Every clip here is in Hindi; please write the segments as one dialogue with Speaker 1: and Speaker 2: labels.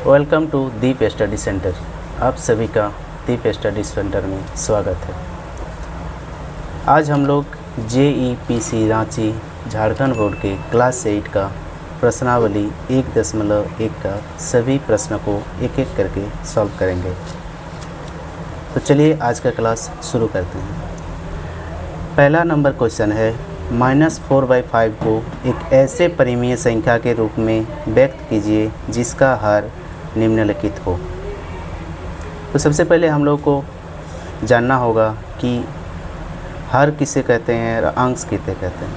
Speaker 1: Welcome to Deep study centre. आप सभी का दीप स्टडी सेंटर में स्वागत है। आज हम लोग JEPC रांची झारखंड बोर्ड के क्लास 8 का प्रश्नावली 1.1 का सभी प्रश्नों को एक एक करके सॉल्व करेंगे। तो चलिए आज का क्लास शुरू करते हैं। पहला नंबर क्वेश्चन है, -4/5 को एक ऐसे परिमेय संख्या के रूप में व्यक्त कीजिए जिसका हर निम्नलिखित हो। तो सबसे पहले हम लोग को जानना होगा कि हर किसे कहते हैं और अंश किसे कहते हैं।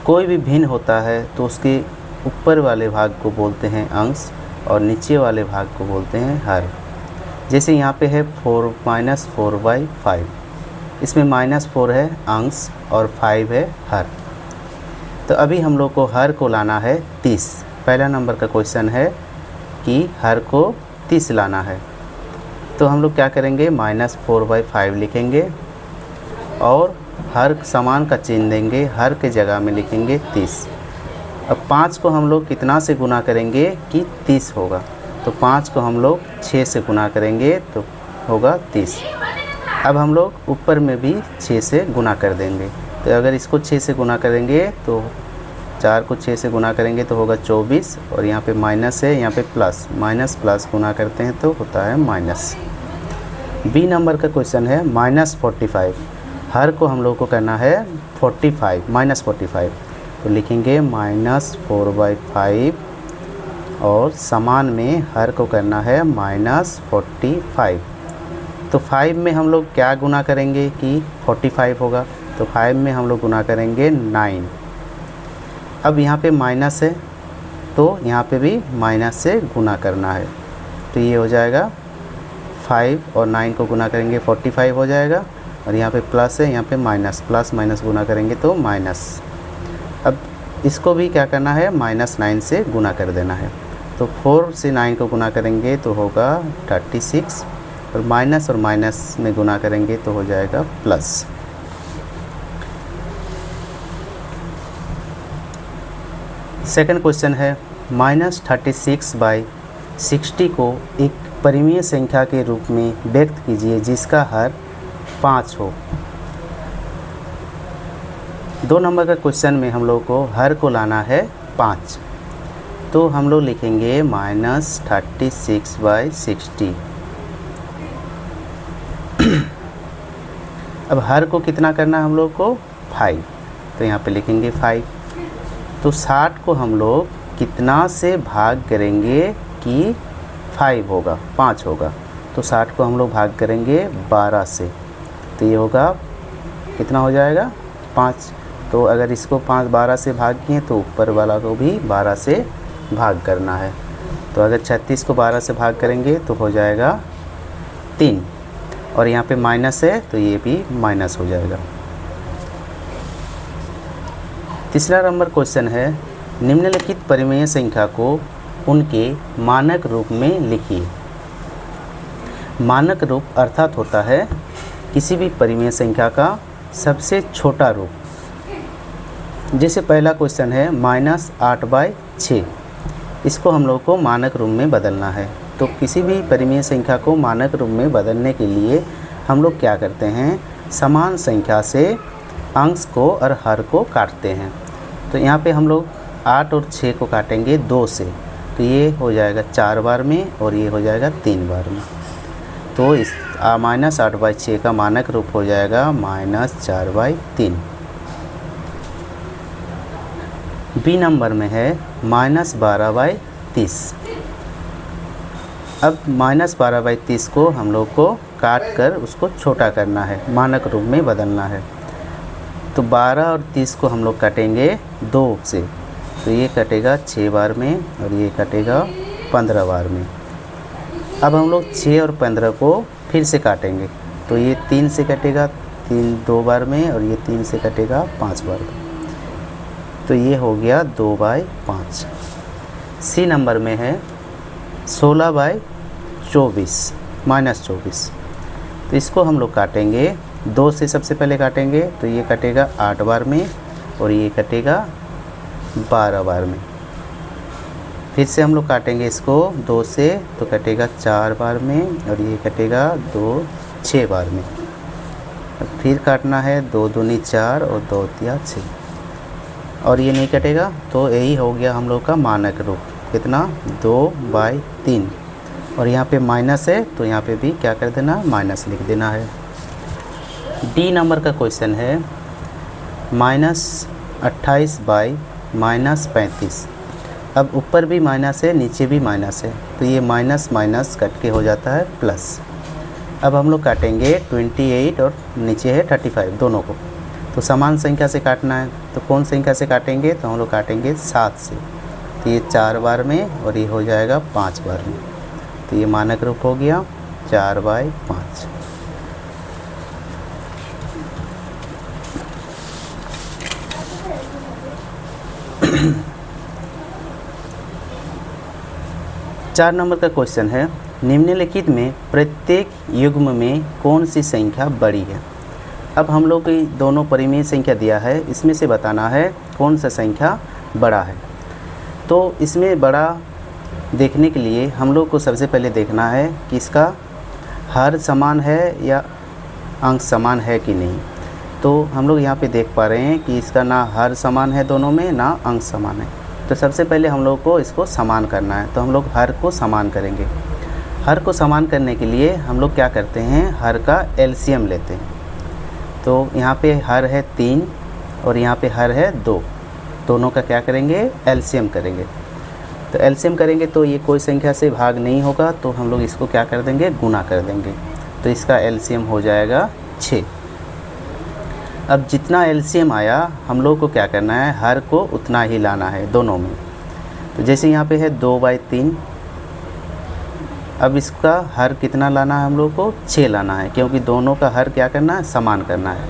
Speaker 1: कोई भी भिन्न होता है तो उसके ऊपर वाले भाग को बोलते हैं अंश और नीचे वाले भाग को बोलते हैं हर। जैसे यहाँ पे है -4/5, इसमें -4 है अंश और 5 है हर। तो अभी हम लोग को हर को लाना है 30। पहला नंबर का क्वेश्चन है कि हर को 30 लाना है। तो हम लोग क्या करेंगे, -4/5 लिखेंगे और हर समान का चिन्ह देंगे, हर के जगह में लिखेंगे 30। अब 5 को हम लोग कितना से गुना करेंगे कि 30 होगा। तो 5 को हम लोग 6 से गुना करेंगे तो होगा 30। अब हम लोग ऊपर में भी 6 से गुना कर देंगे। तो अगर इसको 6 से गुना करेंगे तो 4 को 6 से गुना करेंगे तो होगा 24 और यहाँ पे माइनस है, यहाँ पे प्लस, माइनस गुना करते हैं तो होता है माइनस। बी नंबर का क्वेश्चन है -45। हर को हम लोग को करना है 45, -45। तो लिखेंगे -4/5 और समान में हर को करना है -45। तो 5 में हम लोग क्या गुना करेंगे कि 45 होगा। तो 5 में हम लोग गुना करेंगे 9। अब यहाँ पे माइनस है तो यहाँ पे भी माइनस से गुना करना है। तो ये हो जाएगा 5 और 9 को गुना करेंगे 45 हो जाएगा। और यहाँ पे प्लस है, यहाँ पे माइनस, प्लस माइनस गुना करेंगे तो माइनस। अब इसको भी क्या करना है, -9 से गुना कर देना है। तो 4 से 9 को गुना करेंगे तो होगा 36 और माइनस में गुना करेंगे तो हो जाएगा प्लस। सेकंड क्वेश्चन है, -36/60 को एक परिमेय संख्या के रूप में व्यक्त कीजिए जिसका हर 5 हो। 2 नंबर का क्वेश्चन में हम लोग को हर को लाना है 5। तो हम लोग लिखेंगे -36/60। अब हर को कितना करना है हम लोग को 5। तो यहाँ पे लिखेंगे 5। तो 60 को हम लोग कितना से भाग करेंगे कि 5 होगा, 5 होगा। तो 60 को हम लोग भाग करेंगे 12 से। तो ये होगा कितना हो जाएगा 5। तो अगर इसको 12 से भाग किए तो ऊपर वाला को भी 12 से भाग करना है। तो अगर 36 को 12 से भाग करेंगे तो हो जाएगा 3 और यहाँ पे माइनस है तो ये भी माइनस हो जाएगा। तीसरा नंबर क्वेश्चन है, निम्नलिखित परिमेय संख्या को उनके मानक रूप में लिखिए। मानक रूप अर्थात होता है किसी भी परिमेय संख्या का सबसे छोटा रूप। जैसे पहला क्वेश्चन है -8/6, इसको हम लोग को मानक रूप में बदलना है। तो किसी भी परिमेय संख्या को मानक रूप में बदलने के लिए हम लोग क्या करते हैं, समान संख्या से अंश को और हर को काटते हैं। तो यहाँ पे हम लोग 8 और 6 को काटेंगे 2 से। तो ये हो जाएगा 4 बार में और ये हो जाएगा 3 बार में। तो इस -8/6 का मानक रूप हो जाएगा -4/3। बी नंबर में है -12/30। अब -12/30 को हम लोग को काट कर उसको छोटा करना है, मानक रूप में बदलना है। तो 12 और 30 को हम लोग काटेंगे 2 से। तो ये कटेगा 6 बार में और ये कटेगा 15 बार में। अब हम लोग 6 और 15 को फिर से काटेंगे। तो ये 3 से कटेगा, 2 बार में और ये 3 से कटेगा 5 बार में। तो ये हो गया 2/5। सी नंबर में है 16/24, -24। तो इसको हम लोग काटेंगे 2 से, सबसे पहले काटेंगे तो ये कटेगा 8 बार में और ये कटेगा 12 बार में। फिर से हम लोग काटेंगे इसको 2 से, तो कटेगा 4 बार में और ये कटेगा 2 6 बार में। फिर काटना है 2 दूनी 4 और 2 तिया 6 और ये नहीं कटेगा, तो यही हो गया हम लोग का मानक रूप। कितना 2/3 और यहाँ पे माइनस है तो यहाँ पे भी क्या कर देना, माइनस लिख देना है। डी नंबर का क्वेश्चन है -28/-35। अब ऊपर भी माइनस है नीचे भी माइनस है, तो ये माइनस माइनस कट के हो जाता है प्लस। अब हम लोग काटेंगे 28 और नीचे है 35 दोनों को, तो समान संख्या से काटना है। तो कौन संख्या से काटेंगे, तो हम लोग काटेंगे 7 से। तो ये 4 बार में और ये हो जाएगा 5 बार में, तो ये मानक रूप हो गया 4/5। चार नंबर का क्वेश्चन है निम्नलिखित में प्रत्येक युग्म में कौन सी संख्या बड़ी है। अब हम लोग की दोनों परिमेय संख्या दिया है, इसमें से बताना है कौन सा संख्या बड़ा है। तो इसमें बड़ा देखने के लिए हम लोग को सबसे पहले देखना है कि इसका हर समान है या अंक समान है कि नहीं। तो हम लोग यहाँ पे देख पा रहे हैं कि इसका ना हर समान है दोनों में, ना अंक समान है। तो सबसे पहले हम लोग को इसको समान करना है, तो हम लोग हर को समान करेंगे। हर को समान करने के लिए हम लोग क्या करते हैं, हर का एलसीएम लेते हैं। तो यहाँ पे हर है 3 और यहाँ पे हर है 2, दोनों का क्या करेंगे, एलसीएम करेंगे। तो एलसीएम करेंगे तो ये कोई संख्या से भाग नहीं होगा, तो हम लोग इसको क्या कर देंगे, गुना कर देंगे। तो इसका एलसीएम हो जाएगा 6। अब जितना एलसीएम आया हम लोग को क्या करना है, हर को उतना ही लाना है दोनों में। तो जैसे यहाँ पे है 2/3, अब इसका हर कितना लाना है हम लोग को, 6 लाना है, क्योंकि दोनों का हर क्या करना है, समान करना है।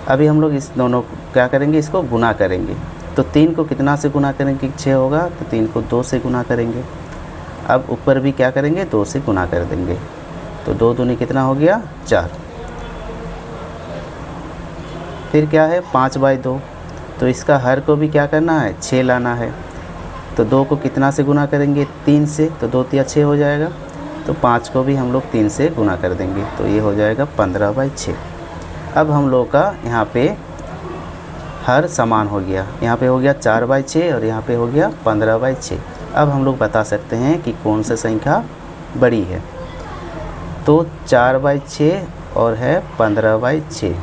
Speaker 1: अभी हम लोग इस दोनों को क्या करेंगे, इसको गुना करेंगे। तो 3 को कितना से गुना करेंगे, 6 होगा, तो 3 को 2 से गुना करेंगे। अब ऊपर भी क्या करेंगे, 2 से गुना कर देंगे। तो 2 दूनी कितना हो गया, 4। फिर क्या है 5/2, तो इसका हर को भी क्या करना है, 6 लाना है। तो 2 को कितना से गुना करेंगे, 3 से, तो 2 तिया 6 हो जाएगा। तो 5 को भी हम लोग 3 से गुना कर देंगे, तो ये हो जाएगा 15/6। अब हम लोग का यहाँ पे हर समान हो गया, यहाँ पे हो गया 4/6 और यहाँ पे हो गया 15/6। अब हम लोग बता सकते हैं कि कौन सा संख्या बड़ी है। तो 4/6 और है 15/6।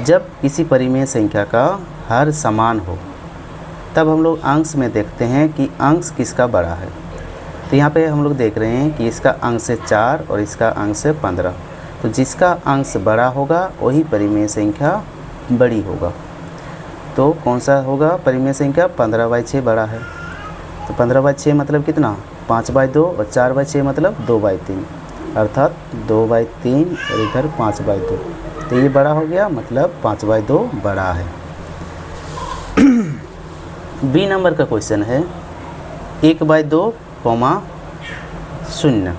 Speaker 1: जब किसी परिमेय संख्या का हर समान हो तब हम लोग अंश में देखते हैं कि अंश किसका बड़ा है। तो यहाँ पे हम लोग देख रहे हैं कि इसका अंश है 4 और इसका अंश है 15। तो जिसका अंश बड़ा होगा वही परिमेय संख्या बड़ी होगा। तो कौन सा होगा परिमेय संख्या, 15/6 बड़ा है। तो 15/6 मतलब कितना, 5/2 और 4/6 मतलब 2/3, अर्थात 2/3 और इधर 5/2। तो ये बड़ा हो गया, मतलब 5/2 बड़ा है। बी नंबर का क्वेश्चन है 1/2, 0,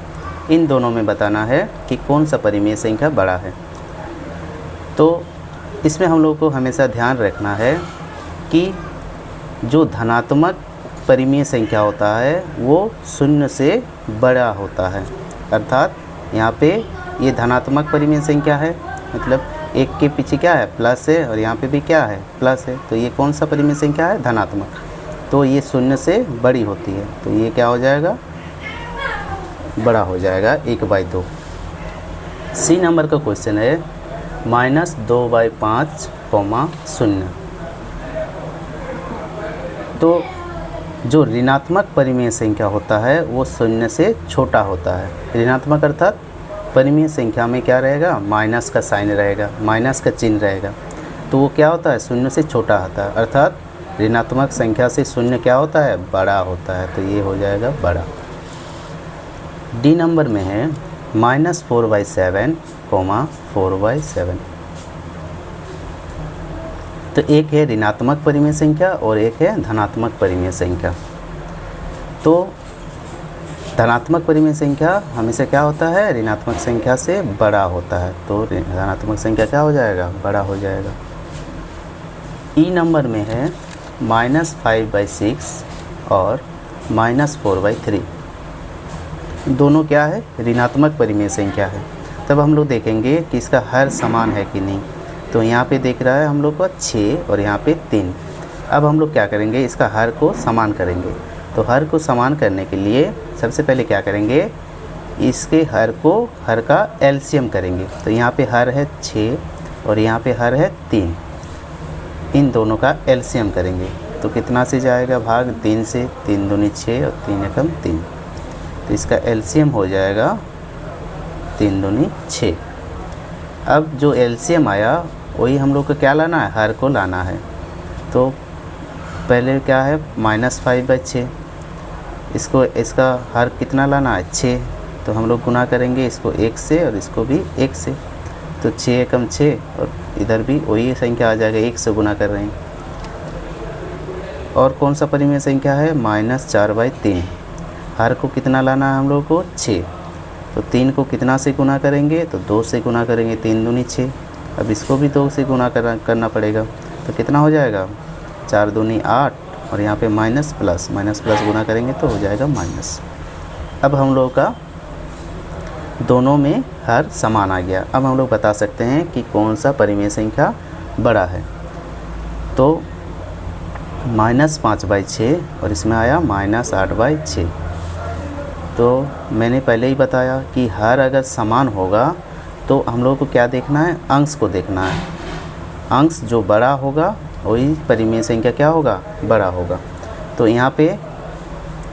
Speaker 1: इन दोनों में बताना है कि कौन सा परिमेय संख्या बड़ा है। तो इसमें हम लोग को हमेशा ध्यान रखना है कि जो धनात्मक परिमेय संख्या होता है वो 0 से बड़ा होता है। अर्थात यहाँ पे ये धनात्मक परिमेय संख्या है, मतलब 1 के पीछे क्या है, प्लस है, और यहाँ पे भी क्या है, प्लस है। तो ये कौन सा परिमेय संख्या है, धनात्मक। तो ये 0 से बड़ी होती है, तो ये क्या हो जाएगा, बड़ा हो जाएगा 1/2। सी नंबर का क्वेश्चन है -2/5, 0। तो जो ऋणात्मक परिमेय संख्या होता है वो 0 से छोटा होता है। ऋणात्मक अर्थात परिमेय संख्या में क्या रहेगा, माइनस का साइन रहेगा, माइनस का चिन्ह रहेगा। तो वो क्या होता है, 0 से छोटा होता है। अर्थात ऋणात्मक संख्या से 0 क्या होता है, बड़ा होता है। तो ये हो जाएगा बड़ा। डी नंबर में है -4/7, 4/7। तो एक है ऋणात्मक परिमेय संख्या और एक है धनात्मक परिमेय संख्या। तो धनात्मक परिमेय संख्या हमेशा क्या होता है, ऋणात्मक संख्या से बड़ा होता है। तो धनात्मक संख्या क्या हो जाएगा, बड़ा हो जाएगा। ई नंबर में है -5/6 और -4/3। दोनों क्या है, ऋणात्मक परिमेय संख्या है। तब हम लोग देखेंगे कि इसका हर समान है कि नहीं। तो यहाँ पे देख रहा है हम लोग को 6 और यहाँ पे 3। अब हम लोग क्या करेंगे, इसका हर को समान करेंगे। तो हर को समान करने के लिए सबसे पहले क्या करेंगे, इसके हर का एलसीएम करेंगे। तो यहाँ पे हर है 6 और यहाँ पे हर है 3, इन दोनों का एलसीएम करेंगे। तो कितना से जाएगा भाग, 3 से, 3 दूनी 6 और 3 एकम 3। तो इसका एलसीएम हो जाएगा 3 दूनी 6। अब जो एलसीएम आया वही हम लोग को क्या लाना है, हर को लाना है। तो पहले क्या है, -5/6, इसका हर कितना लाना है, 6। तो हम लोग गुना करेंगे इसको 1 से और इसको भी 1 से। तो 6 एकम 6 और इधर भी वही संख्या आ जाएगा, 1 से गुना कर रहे हैं। और कौन सा परिमेय संख्या है, -4/3। हर को कितना लाना है हम लोग को, 6। तो 3 को कितना से गुना करेंगे, तो 2 से गुना करेंगे, 3 दूनी 6। अब इसको भी 2 से गुना करना पड़ेगा। तो कितना हो जाएगा, 4 दूनी 8 और यहाँ पे माइनस प्लस गुना करेंगे तो हो जाएगा माइनस। अब हम लोग का दोनों में हर समान आ गया। अब हम लोग बता सकते हैं कि कौन सा परिमेय संख्या बड़ा है। तो -5/6 और इसमें आया -8/6। तो मैंने पहले ही बताया कि हर अगर समान होगा तो हम लोग को क्या देखना है, अंश को देखना है। अंश जो बड़ा होगा वही परिमेय संख्या क्या होगा, बड़ा होगा। तो यहाँ पे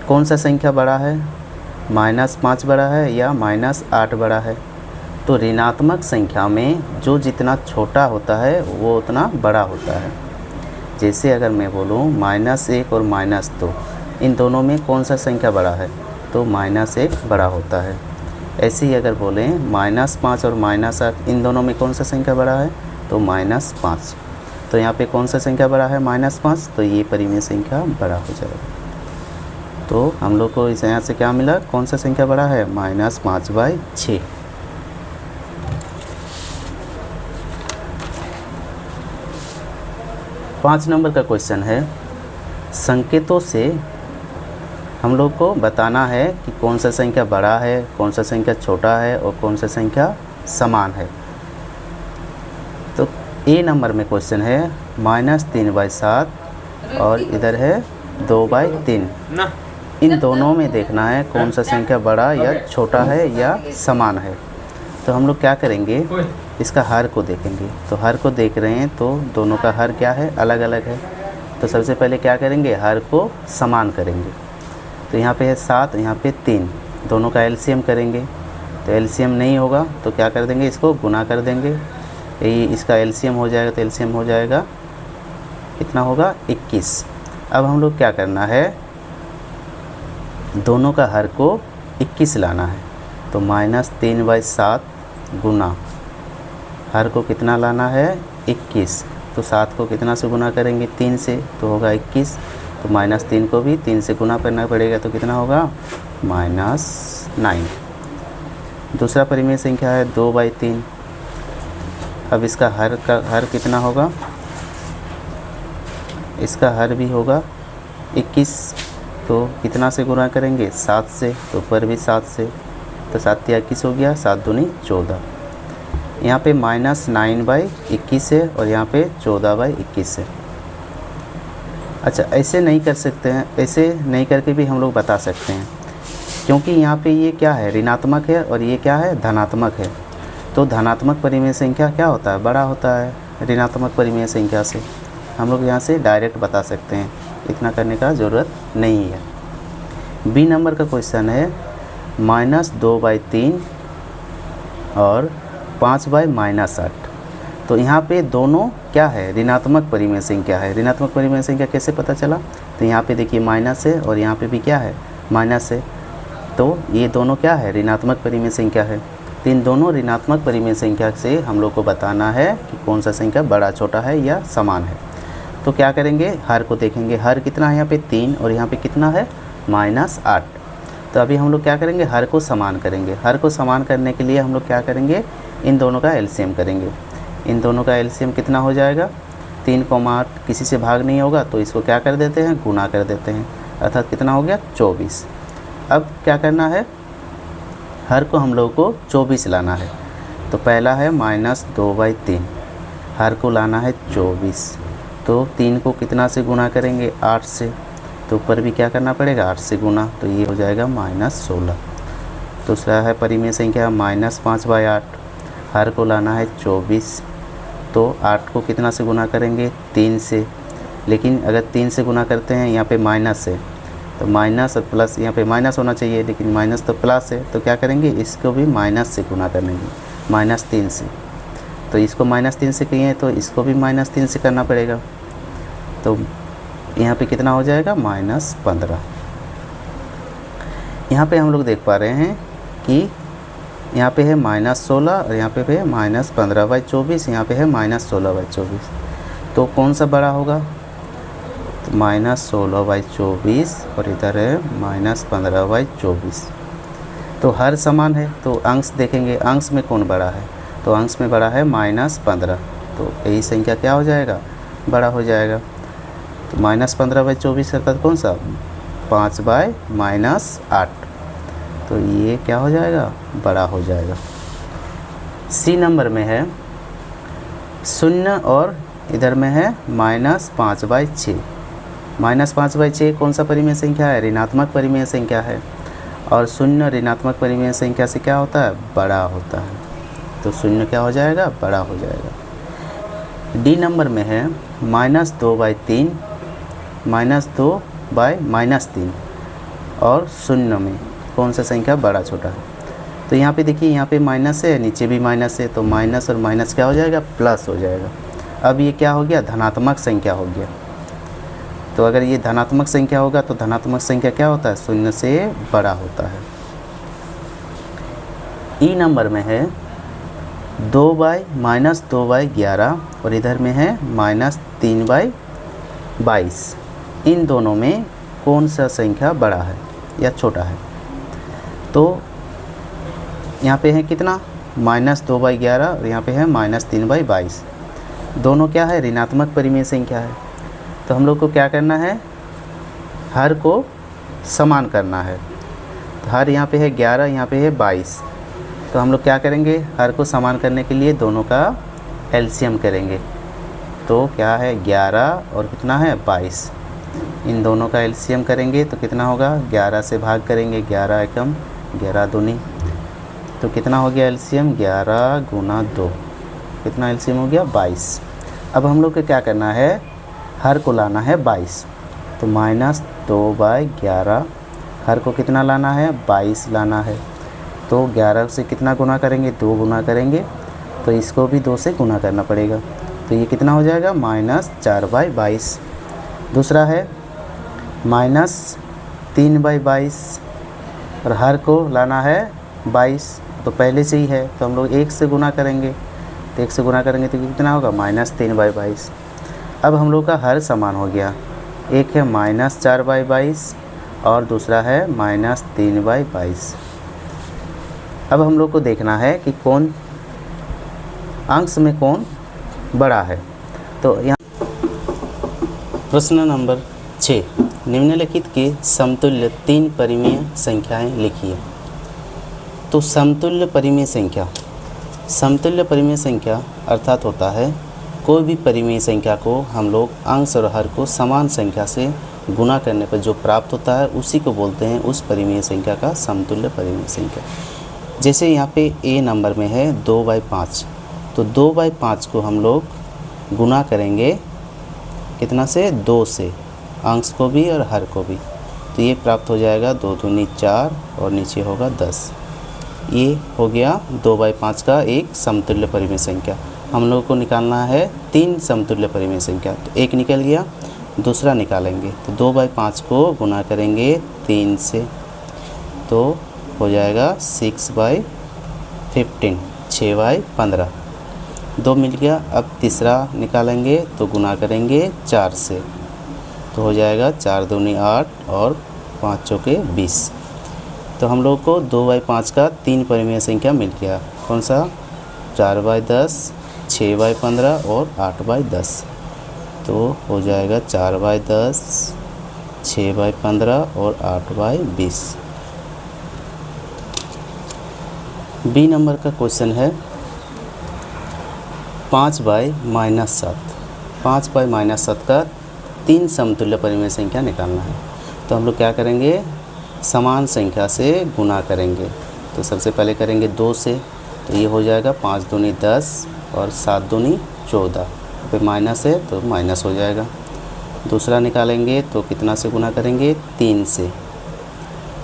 Speaker 1: कौन सा संख्या बड़ा है, -5 बड़ा है या -8 बड़ा है। तो ऋणात्मक संख्या में जो जितना छोटा होता है वो उतना बड़ा होता है। जैसे अगर मैं बोलूँ -1 और -2, इन दोनों में कौन सा संख्या बड़ा है, तो -1 बड़ा होता है। ऐसे ही अगर बोलें -5 और -8, इन दोनों में कौन सा संख्या बड़ा है, तो -5। तो यहाँ पे कौन सा संख्या बड़ा है, -5, तो ये परिमेय संख्या बड़ा हो जाएगा। तो हम लोग को इस यहाँ से क्या मिला, कौन सा संख्या बड़ा है, -5/6। पाँच नंबर का क्वेश्चन है, संकेतों से हम लोग को बताना है कि कौन सा संख्या बड़ा है, कौन सा संख्या छोटा है और कौन सा संख्या समान है। तो ए नंबर में क्वेश्चन है -3/7 और इधर है 2/3। इन दोनों में देखना है कौन सा संख्या बड़ा या छोटा है या समान है। तो हम लोग क्या करेंगे, इसका हर को देखेंगे। तो हर को देख रहे हैं तो दोनों का हर क्या है, अलग अलग है। तो सबसे पहले क्या करेंगे, हर को समान करेंगे। तो यहाँ पे है 7, यहाँ पे 3, दोनों का एलसीएम करेंगे। तो एलसीएम नहीं होगा तो क्या कर देंगे, इसको गुना कर देंगे। यही इसका एलसीएम हो जाएगा, तो एलसीएम हो जाएगा कितना होगा, 21। अब हम लोग क्या करना है, दोनों का हर को 21 लाना है। तो -3/7 गुना हर को कितना लाना है, 21। तो 7 को कितना से गुना करेंगे, 3 से, तो होगा 21। तो -3 को भी 3 से गुना करना पड़ेगा, तो कितना होगा, -9। दूसरा परिमेय संख्या है 2/3। अब इसका हर कितना होगा, इसका हर भी होगा 21। तो कितना से गुना करेंगे, 7 से, तो ऊपर भी 7 से। तो 7 या 21 हो गया, 7 दूनी 14। यहाँ पे -9/21 है और यहाँ पे 14/21 है। अच्छा, ऐसे नहीं कर सकते हैं, ऐसे नहीं करके भी हम लोग बता सकते हैं, क्योंकि यहाँ पे ये क्या है, ऋणात्मक है और ये क्या है, धनात्मक है। तो धनात्मक परिमेय संख्या क्या होता है, बड़ा होता है ऋणात्मक परिमेय संख्या से। हम लोग यहाँ से डायरेक्ट बता सकते हैं, इतना करने का ज़रूरत नहीं है। बी नंबर का क्वेश्चन है -2/3 और 5/-8। तो यहाँ पे दोनों क्या है, ऋणात्मक परिमेय संख्या है। ऋणात्मक परिमेय संख्या कैसे पता चला, तो यहाँ पे देखिए माइनस है और यहाँ पे भी क्या है, माइनस है। तो ये दोनों क्या है, ऋणात्मक परिमेय संख्या है। तो इन दोनों ऋणात्मक परिमेय संख्या से हम लोग को बताना है कि कौन सा संख्या बड़ा, छोटा है या समान है। तो क्या करेंगे, हर को देखेंगे। हर कितना है, यहाँ पे 3 और यहाँ पे कितना है, -8। तो अभी हम लोग क्या करेंगे, हर को समान करेंगे। हर को समान करने के लिए हम लोग क्या करेंगे, इन दोनों का एलसीएम करेंगे। इन दोनों का एलसीएम कितना हो जाएगा, 3, 8 किसी से भाग नहीं होगा, तो इसको क्या कर देते हैं, गुना कर देते हैं। अर्थात कितना हो गया 24। अब क्या करना है, हर को हम लोग को 24 लाना है। तो पहला है -2/3, हर को लाना है 24। तो 3 को कितना से गुना करेंगे 8 से, तो ऊपर भी क्या करना पड़ेगा 8 से गुना, तो ये हो जाएगा -16। दूसरा है परिमेय संख्या -5/8, हर को लाना है 24। तो 8 को कितना से गुना करेंगे 3 से, लेकिन अगर 3 से गुना करते हैं यहाँ पे माइनस है तो माइनस और प्लस, यहाँ पे माइनस होना चाहिए लेकिन माइनस तो प्लस है, तो क्या करेंगे इसको भी माइनस से गुना करेंगे -3 से। तो इसको -3 से किए तो इसको भी -3 से करना पड़ेगा। तो यहाँ पे कितना हो जाएगा -15। यहाँ पे हम लोग देख पा रहे हैं कि यहाँ पे है -16 और यहाँ पे है -15/24, यहाँ पे है -16/24। तो कौन सा बड़ा होगा, तो -16/24 और इधर है -15/24। तो हर समान है, तो अंश देखेंगे अंश में कौन बड़ा है, तो अंश में बड़ा है -15। तो यही संख्या क्या हो जाएगा, बड़ा हो जाएगा। तो -15/24 अर्थात कौन सा 5/-8, तो ये क्या हो जाएगा, बड़ा हो जाएगा। सी नंबर में है 0 और इधर में है -5/6। -5/6 कौन सा परिमेय संख्या है, ऋणात्मक परिमेय संख्या है, और 0 ऋणात्मक परिमेय संख्या से क्या होता है, बड़ा होता है। तो 0 क्या हो जाएगा, बड़ा हो जाएगा। डी नंबर में है -2/3, -2/-3, और 0 में कौन सा संख्या बड़ा छोटा है। तो यहाँ पे देखिए, यहाँ पे माइनस है, नीचे भी माइनस है, तो माइनस और माइनस क्या हो जाएगा, प्लस हो जाएगा। अब ये क्या हो गया, धनात्मक संख्या हो गया। तो अगर ये धनात्मक संख्या होगा तो धनात्मक संख्या क्या होता है, 0 से बड़ा होता है। ई नंबर में है 2/-2/11 और इधर में है -3/22। इन दोनों में कौन सा संख्या बड़ा है या छोटा है। तो यहाँ पे है कितना -2/11 और यहाँ पे है -3/22। दोनों क्या है, ऋणात्मक परिमेय संख्या है। तो हम लोग को क्या करना है, हर को समान करना है। तो हर यहाँ पे है 11, यहाँ पे है 22। तो हम लोग क्या करेंगे, हर को समान करने के लिए दोनों का एलसीएम करेंगे। तो क्या है 11 और कितना है 22, इन दोनों का एलसीएम करेंगे तो कितना होगा, 11 से भाग करेंगे, 11 एकम 11 दूनी, तो कितना हो गया एलसीएम 11 गुना 2, कितना एलसीएम हो गया 22। अब हम लोग को क्या करना है, हर को लाना है 22। तो -2/11, हर को कितना लाना है 22 लाना है। तो 11 से कितना गुना करेंगे, 2 गुना करेंगे, तो इसको भी 2 से गुना करना पड़ेगा। तो ये कितना हो जाएगा -4/22। दूसरा है -3/22 और हर को लाना है 22, तो पहले से ही है तो हम लोग 1 से गुना करेंगे। तो 1 से गुना करेंगे तो कितना होगा -3/22। अब हम लोग का हर समान हो गया, एक है -4/22 और दूसरा है -3/22। अब हम लोग को देखना है कि कौन अंश में कौन बड़ा है। तो यहाँ प्रश्न नंबर 6, निम्नलिखित के समतुल्य 3 परिमेय संख्याएं लिखिए। तो समतुल्य परिमेय संख्या, समतुल्य परिमेय संख्या अर्थात होता है कोई भी परिमेय संख्या को हम लोग अंश और हर को समान संख्या से गुना करने पर जो प्राप्त होता है उसी को बोलते हैं उस परिमेय संख्या का समतुल्य परिमेय संख्या। जैसे यहाँ पे ए नंबर में है 2/5, तो 2/5 को हम लोग गुना करेंगे कितना से, 2 से, अंश को भी और हर को भी। तो ये प्राप्त हो जाएगा 2 दूनी 4 और नीचे होगा 10। ये हो गया 2/5 का एक समतुल्य परिमेय संख्या। हम लोग को निकालना है 3 समतुल्य परिमेय संख्या। तो एक निकल गया, दूसरा निकालेंगे। तो 2/5 को गुना करेंगे 3 से, तो हो जाएगा 6/15, 6/15, 2 मिल गया। अब तीसरा निकालेंगे तो गुना करेंगे 4 से, तो हो जाएगा 4 दूनी 8 और 5 चौके 20। तो हम लोग को 2/5 का 3 परिमेय संख्या मिल गया। कौन सा, 4/10, 6/15 और 8/10। तो हो जाएगा 4/10, 6/15 और 8/20। बी नंबर का क्वेश्चन है 5/-7। 5/-7 का 3 समतुल्य परिमेय संख्या निकालना है। तो हम लोग क्या करेंगे, समान संख्या से गुना करेंगे। तो सबसे पहले करेंगे 2 से, तो ये हो जाएगा 5 दूनी 10 और 7 दूनी 14। पे माइनस है तो माइनस हो जाएगा। दूसरा निकालेंगे तो कितना से गुना करेंगे, 3 से,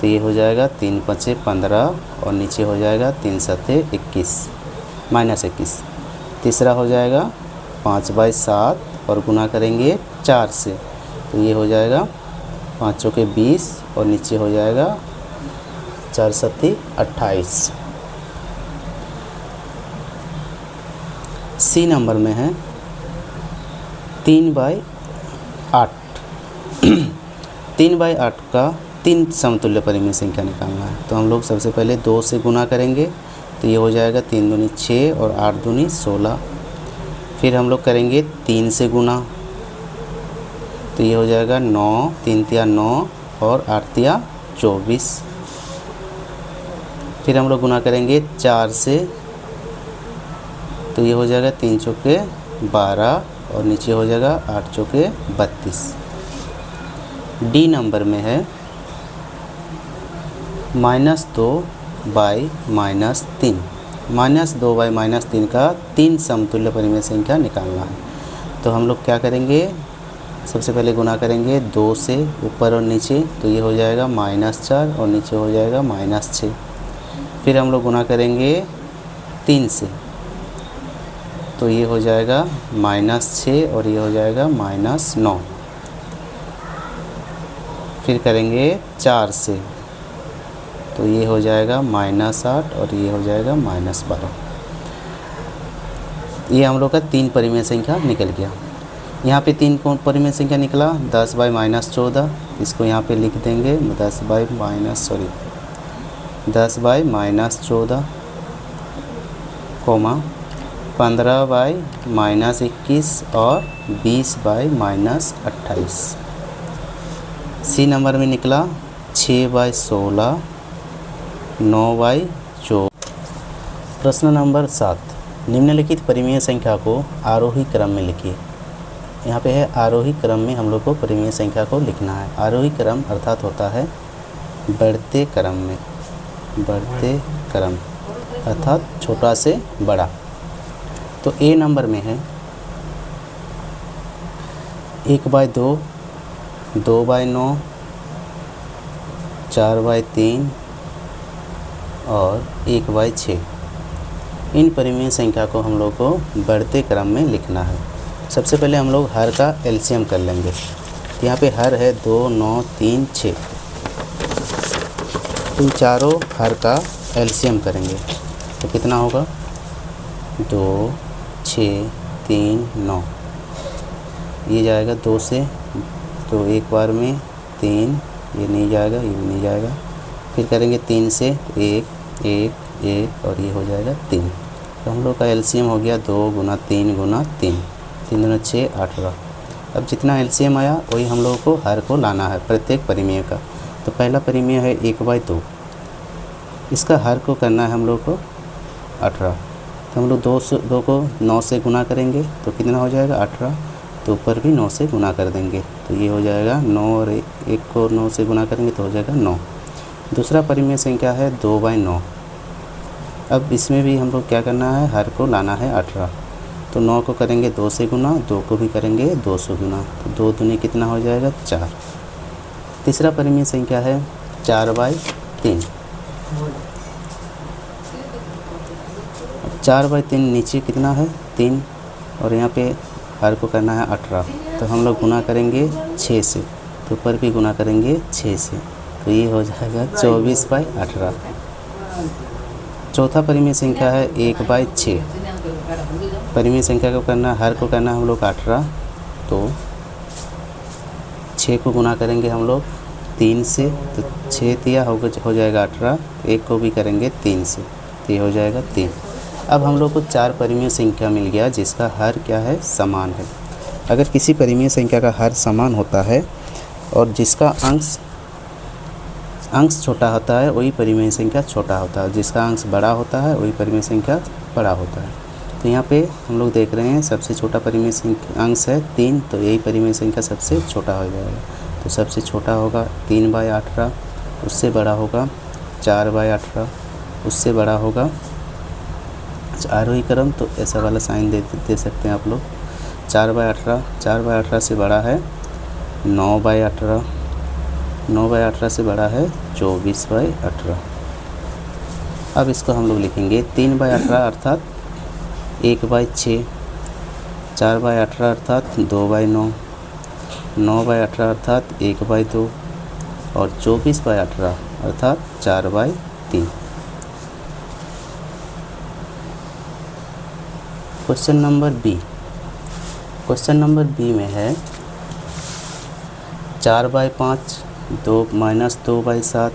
Speaker 1: तो ये हो जाएगा 3 5 15 और नीचे हो जाएगा 3 7 21 -21। तीसरा हो जाएगा 5/7 और गुना करेंगे 4 से, तो ये हो जाएगा 5 चौके 20 और नीचे हो जाएगा 4 7 28। सी नंबर में है 3/8। 3/8 का 3 समतुल्य परिमेय संख्या निकालना है। तो हम लोग सबसे पहले 2 से गुना करेंगे, तो ये हो जाएगा 3 दूनी 6 और 8 दूनी 16। फिर हम लोग करेंगे 3 से गुना, तो ये हो जाएगा 9, 3 तिया 9 और 8 तिया 24। फिर हम लोग गुना करेंगे 4 से, तो ये हो जाएगा 3 चौके 12 और नीचे हो जाएगा 8 चौके 32। डी नंबर में है -2/-3। -2/-3 का 3 समतुल्य परिमेय संख्या निकालना है। तो हम लोग क्या करेंगे, सबसे पहले गुना करेंगे 2 से ऊपर और नीचे, तो ये हो जाएगा -4 और नीचे हो जाएगा -6। फिर हम लोग गुना करेंगे 3 से, तो ये हो जाएगा -6 और ये हो जाएगा -9। फिर करेंगे 4 से, तो ये हो जाएगा -8 और ये हो जाएगा -12। ये हम लोग का 3 परिमेय संख्या निकल गया। यहाँ पे 3 कौन परिमेय संख्या निकला, 10/-14। इसको यहाँ पे लिख देंगे 10/-14, कोमा 15/-21 और 20/-28। सी नंबर में निकला 6/16, 9/14। प्रश्न नंबर 7, निम्नलिखित परिमेय संख्या को आरोही क्रम में लिखिए। यहाँ पे है आरोही क्रम में हम लोग को परिमेय संख्या को लिखना है। आरोही क्रम अर्थात होता है बढ़ते क्रम में, बढ़ते क्रम अर्थात छोटा से बड़ा। तो ए नंबर में है 1/2, 2/9, 4/3 और 1/6। इन परिमेय संख्या को हम लोग को बढ़ते क्रम में लिखना है। सबसे पहले हम लोग हर का एलसीएम कर लेंगे। यहाँ पे हर है 2, 9, 3, 6। इन चारों हर का एलसीएम करेंगे तो कितना होगा, 2, 6, 3, 9। ये जाएगा 2 से, तो एक बार में 3, ये नहीं जाएगा, ये भी नहीं जाएगा। फिर करेंगे 3 से, 1, 1, 1 और ये हो जाएगा 3। तो हम लोग का एलसीएम हो गया 2 × 3 × 3, 3 दूना 6, 18। अब जितना एलसीएम आया वही हम लोगों को हर को लाना है प्रत्येक परिमेय का। तो पहला परिमेय है 1/2, इसका हर को करना है हम लोग को 18। तो हम लोग 2 को 9 से गुना करेंगे तो कितना हो जाएगा 18। तो ऊपर भी 9 से गुना कर देंगे, तो ये हो जाएगा 9 और 1 को 9 से गुना करेंगे तो हो जाएगा 9। दूसरा परिमेय संख्या है 2/9। अब इसमें भी हम लोग क्या करना है, हर को लाना है 18। तो 9 को करेंगे 2 से गुना, 2 को भी करेंगे 2 से गुना, तो 2 दूनी कितना हो जाएगा 4। तीसरा परिमेय संख्या है 4/3। 4/3 नीचे कितना है 3 और यहाँ पे हर को करना है 18। तो हम लोग गुना करेंगे 6 से, तो ऊपर भी गुना करेंगे 6 से, तो ये हो जाएगा 24/18। चौथा परिमेय संख्या है 1/6। परिमेय संख्या को करना, हर को करना हम लोग 18। तो 6 को गुना करेंगे हम लोग 3 से, तो 6 तिया हो जाएगा 18। 1 को भी करेंगे 3 से, तो ये हो जाएगा 3। अब हम लोग को 4 परिमेय संख्या मिल गया जिसका हर क्या है, समान है। अगर किसी परिमेय संख्या का हर समान होता है और जिसका अंश छोटा होता है वही परिमेय संख्या छोटा होता है, जिसका अंश बड़ा होता है वही परिमेय संख्या बड़ा होता है। तो यहाँ पे हम लोग देख रहे हैं सबसे छोटा परिमेय संख्या अंश है 3, तो यही परिमेय संख्या सबसे छोटा हो जाएगा। तो सबसे छोटा होगा 3/18, उससे बड़ा होगा 4/18, उससे बड़ा होगा आरोही क्रम, तो ऐसा वाला साइन दे सकते हैं आप लोग। 4/18, 4/18 से बड़ा है 9/18, 9/18 से बड़ा है 24/18। अब इसको हम लोग लिखेंगे 3/18 अर्थात 1/6, 4/18 अर्थात 2/9, 9/18 अर्थात 1/2 और 24/18 अर्थात 4/3। Question number B. Question number B में है 4/5, 2-2/7,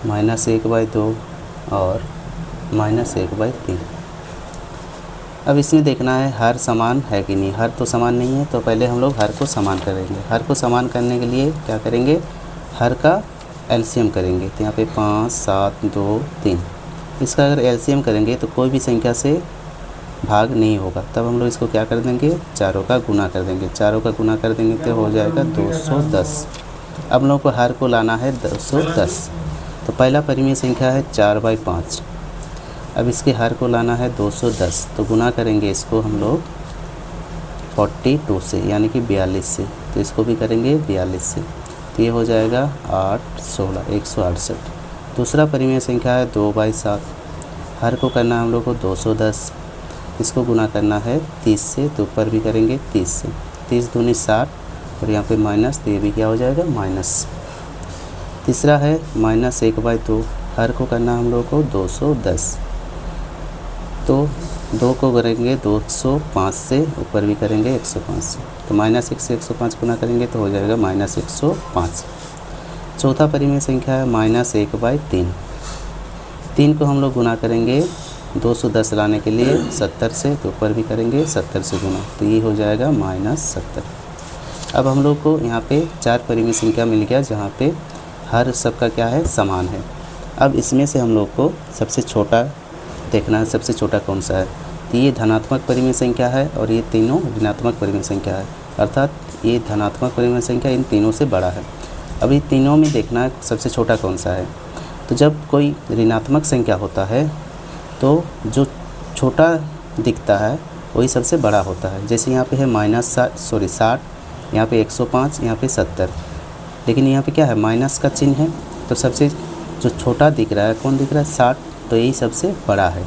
Speaker 1: -1/2 और -1/3। अब इसमें देखना है हर समान है कि नहीं। हर तो समान नहीं है, तो पहले हम लोग हर को समान करेंगे। हर को समान करने के लिए क्या करेंगे, हर का एलसीएम करेंगे। तो यहाँ पे 5, 7, 2, 3, इसका अगर एलसीएम करेंगे तो कोई भी संख्या से भाग नहीं होगा। तब हम लोग इसको क्या कर देंगे, चारों का गुना कर देंगे। चारों का गुना कर देंगे तो हो जाएगा 210। अब हम लोग को हर को लाना है 210। तो पहला परिमेय संख्या है 4/5। अब इसके हर को लाना है 210, तो गुना करेंगे इसको हम लोग 42 से, यानी कि 42 से। तो इसको भी करेंगे 42 से, तो ये हो जाएगा 8, 16, 168। दूसरा परिमेय संख्या है 2/7। हर को करना है हम लोग को 210, इसको गुना करना है 30 से, तो ऊपर भी करेंगे 30 से। 30 दूनी 60 और यहाँ पे माइनस, तो ये भी क्या हो जाएगा माइनस। तीसरा है -1/2। हर को करना हम लोग को 210, तो 2 को करेंगे 205 से, ऊपर भी करेंगे 105 से। तो -1 से 105 गुना करेंगे तो हो जाएगा -105। चौथा परिमेय संख्या है -1/3। 3 को हम लोग गुना करेंगे 210 लाने के लिए 70 से, तो ऊपर भी करेंगे 70 से गुना, तो ये हो जाएगा -70। अब हम लोग को यहाँ पे 4 परिमेय संख्या मिल गया जहाँ पे हर सबका क्या है, समान है। अब इसमें से हम लोग को सबसे छोटा देखना है, सबसे छोटा कौन सा है। तो ये धनात्मक परिमेय संख्या है और ये तीनों ऋणात्मक परिमेय संख्या है, अर्थात ये धनात्मक परिमेय संख्या इन तीनों से बड़ा है। अब ये तीनों में देखना है सबसे छोटा कौन सा है। तो जब कोई ऋणात्मक संख्या होता है तो जो छोटा दिखता है वही सबसे बड़ा होता है। जैसे यहाँ पे है -60, यहाँ पे 105, यहाँ पे 70, लेकिन यहाँ पे क्या है, माइनस का चिन्ह है। तो सबसे जो छोटा दिख रहा है, कौन दिख रहा है, 60, तो यही सबसे बड़ा है।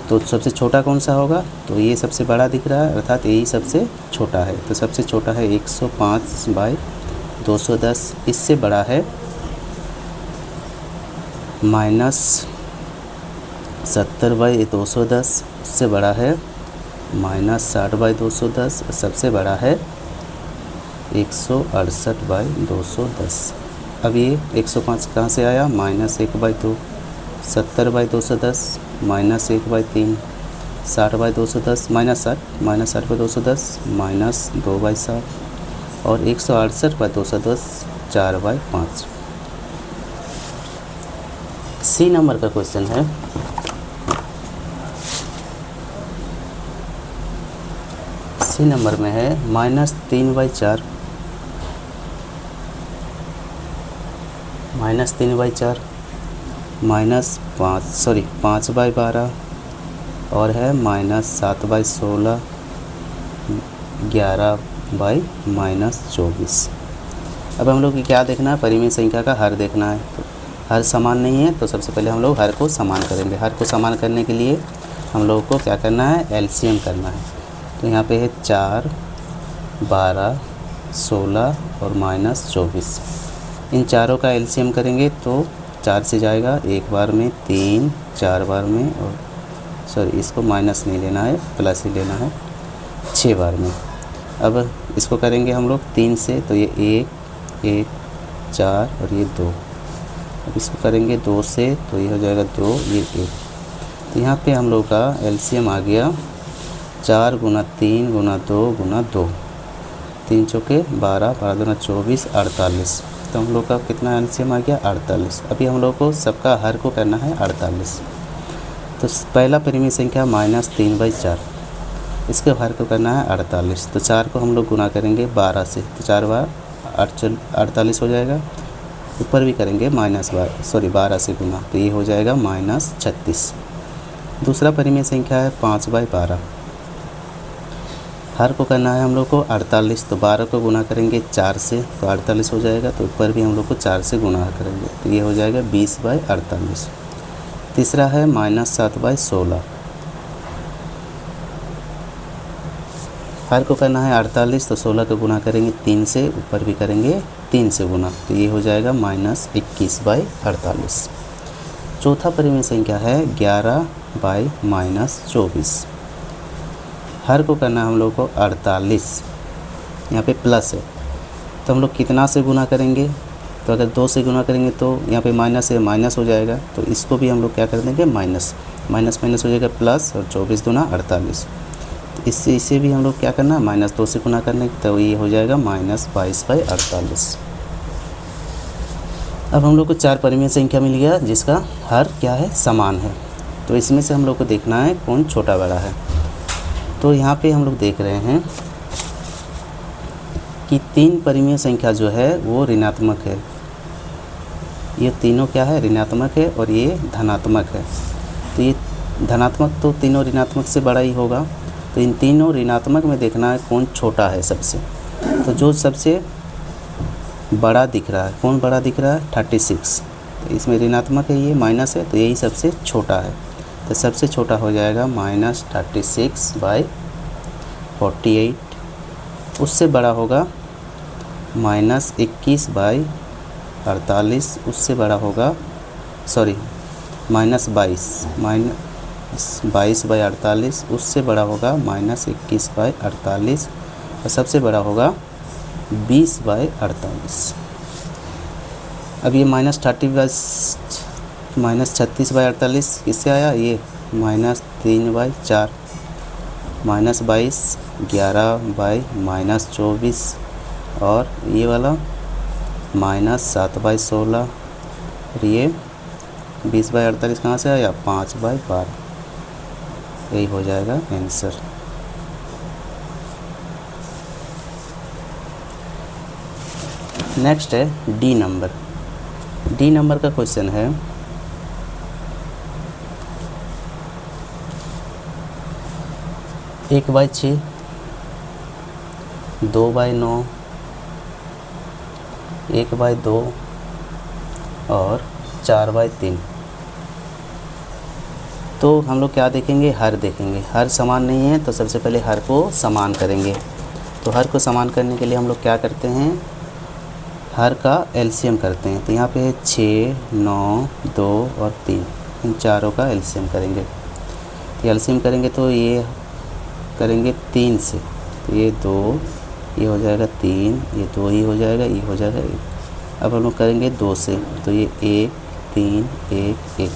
Speaker 1: तो सबसे छोटा कौन सा होगा, तो ये सबसे बड़ा दिख रहा है, अर्थात यही सबसे छोटा है। तो सबसे छोटा है 105/210, इससे बड़ा है -70/210, उससे बड़ा है -60/210, सबसे बड़ा है 168/210। अब ये 105 कहाँ से आया, -1/2, 70/210, -1/3, 60/210, -60, -60/210, -2/7 और 168/210, 4/5। सी नंबर का क्वेश्चन है। सी नंबर में है -3/4, -3/4, -5/12 और है -7/16, 11/-24। अब हम लोग को क्या देखना है, परिमेय संख्या का हर देखना है। तो हर समान नहीं है, तो सबसे पहले हम लोग हर को समान करेंगे। हर को समान करने के लिए हम लोग को क्या करना है, एलसीएम करना है। तो यहाँ पे है 4, 12, 16 और -24। इन चारों का एलसीएम करेंगे तो 4 से जाएगा एक बार में, 3 4 बार में, और इसको माइनस नहीं लेना है, प्लस ही लेना है 6 बार में। अब इसको करेंगे हम लोग 3 से, तो ये 1, 1, 4 और ये 2। अब इसको करेंगे 2 से, तो ये हो जाएगा 2, ये 1। तो यहाँ पे हम लोग का एलसीएम आ गया 4 × 3 × 2 × 2, 3 चौके 12, 12 दूना 24, 48। तो हम लोग का कितना एलसीएम आ गया 48। अभी हम लोग को सबका हर को करना है 48। तो पहला परिमेय संख्या -3/4, इसके हर को करना है 48। तो 4 को हम लोग गुना करेंगे 12 से, तो 4 बार 48 हो जाएगा। ऊपर भी करेंगे -12 से गुना, तो ये हो जाएगा -36। दूसरा परिमेय संख्या है 5/12, हर को करना है हम लोग को 48। तो 12 को गुना करेंगे 4 से, तो 48 हो जाएगा। तो ऊपर भी हम लोग को 4 से गुना करेंगे, तो ये हो जाएगा 20/48। तीसरा है -7/16, हर को करना है 48। तो 16 को गुना करेंगे 3 से, ऊपर भी करेंगे 3 से गुना, तो ये हो जाएगा -21/48। चौथा परिमेय संख्या है 11/-24, हर को करना है हम लोग को 48, यहाँ पे प्लस है, तो हम लोग कितना से गुना करेंगे? तो अगर 2 से गुना करेंगे तो यहाँ पे माइनस है, माइनस हो जाएगा। तो इसको भी हम लोग क्या कर देंगे, माइनस माइनस हो जाएगा प्लस, और 24 दूना 48। तो इसे भी हम लोग क्या करना है, -2 से गुना करने, तो ये हो जाएगा -22/48। अब हम लोग को 4 परिमेय संख्या मिल गया जिसका हर क्या है, समान है। तो इसमें से हम लोग को देखना है कौन छोटा बड़ा है। तो यहाँ पे हम लोग देख रहे हैं कि 3 परिमेय संख्या जो है वो ऋणात्मक है। ये तीनों क्या है, ऋणात्मक है, और ये धनात्मक है। तो ये धनात्मक तो तीनों ऋणात्मक से बड़ा ही होगा। तो इन तीनों ऋणात्मक में देखना है कौन छोटा है सबसे। तो जो सबसे बड़ा दिख रहा है, कौन बड़ा दिख रहा है, 36। तो इसमें ऋणात्मक है, ये माइनस है, तो यही सबसे छोटा है। तो सबसे छोटा हो जाएगा -36/48। उससे बड़ा होगा -21/48। उससे बड़ा होगा -22/48। उससे बड़ा होगा -21/48। और सबसे बड़ा होगा 20/48। अब ये -36/48 किससे आया, ये -3/4, -22, 11/-24, और ये वाला -7/16, और ये 20/48 कहाँ से आया, 5/12। यही हो जाएगा आंसर। नेक्स्ट है डी नंबर। डी नंबर का क्वेश्चन है, एक 1/6, 2/9, 1/2 और 4/3। तो हम लोग क्या देखेंगे, हर देखेंगे। हर समान नहीं है तो सबसे पहले हर को समान करेंगे। तो हर को समान करने के लिए हम लोग क्या करते हैं, हर का एलसीएम करते हैं। तो यहाँ पे है 6, 9, 2 और 3, इन चारों का एलसीएम करेंगे। तो एलसीएम करेंगे तो ये करेंगे 3 से, तो ये 2, ये हो जाएगा 3, ये 2 ही हो जाएगा, ये हो जाएगा 1। अब हम लोग करेंगे 2 से, तो ये 1, 3, 1, 1।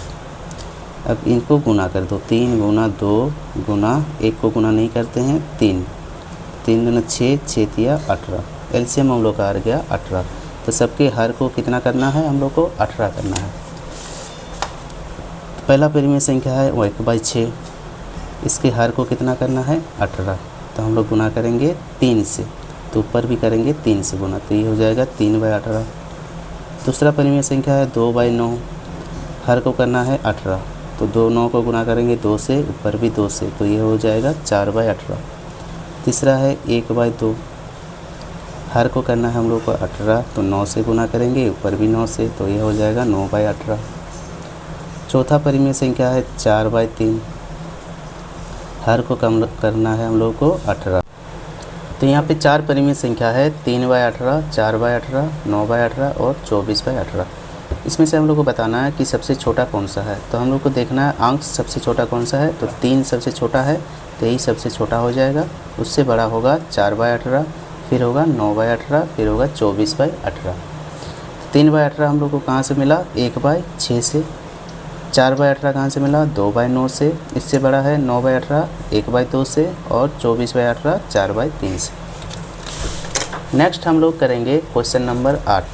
Speaker 1: अब इनको गुना कर दो, 3 गुना 2 गुना 1 को गुना नहीं करते हैं, 3 दूना 6, 6 तिया 18। एलसीएम हम लोग का आ गया 18। तो सबके हर को कितना करना है, हम लोग को 18 करना है। तो पहला परिमेय संख्या है वो 1/6, इसके हर को कितना करना है, 18। तो हम लोग गुना करेंगे 3 से, तो ऊपर भी करेंगे 3 से गुना, तो ये हो जाएगा 3/18। दूसरा परिमेय संख्या है 2/9, हर को करना है 18। तो 2 9 को गुना करेंगे 2 से, ऊपर भी 2 से, तो ये हो जाएगा 4/18। तीसरा है 1/2, हर को करना है हम लोग को 18। तो 9 से गुना करेंगे, ऊपर भी 9 से, तो ये हो जाएगा 9/18। चौथा परिमेय संख्या है 4/3, हर को कम करना है हम लोग को 18। तो यहाँ पे 4 परिमेय संख्या है, 3/18, 4/18, 9/18 और 24/18। इसमें से हम लोग को बताना है कि सबसे छोटा कौन सा है। तो हम लोग को देखना है अंक सबसे छोटा कौन सा है। तो 3 सबसे छोटा है, तो यही सबसे छोटा हो जाएगा। उससे बड़ा होगा 4/18, फिर होगा 9/18, फिर होगा 24/18। 3/18 हम लोग को कहाँ से मिला, 1/6 से। 4/18 कहाँ से मिला, 2/9 से। इससे बड़ा है 9/18, 1/2 से। और 24/18, 4/3 से। नेक्स्ट हम लोग करेंगे क्वेश्चन नंबर 8।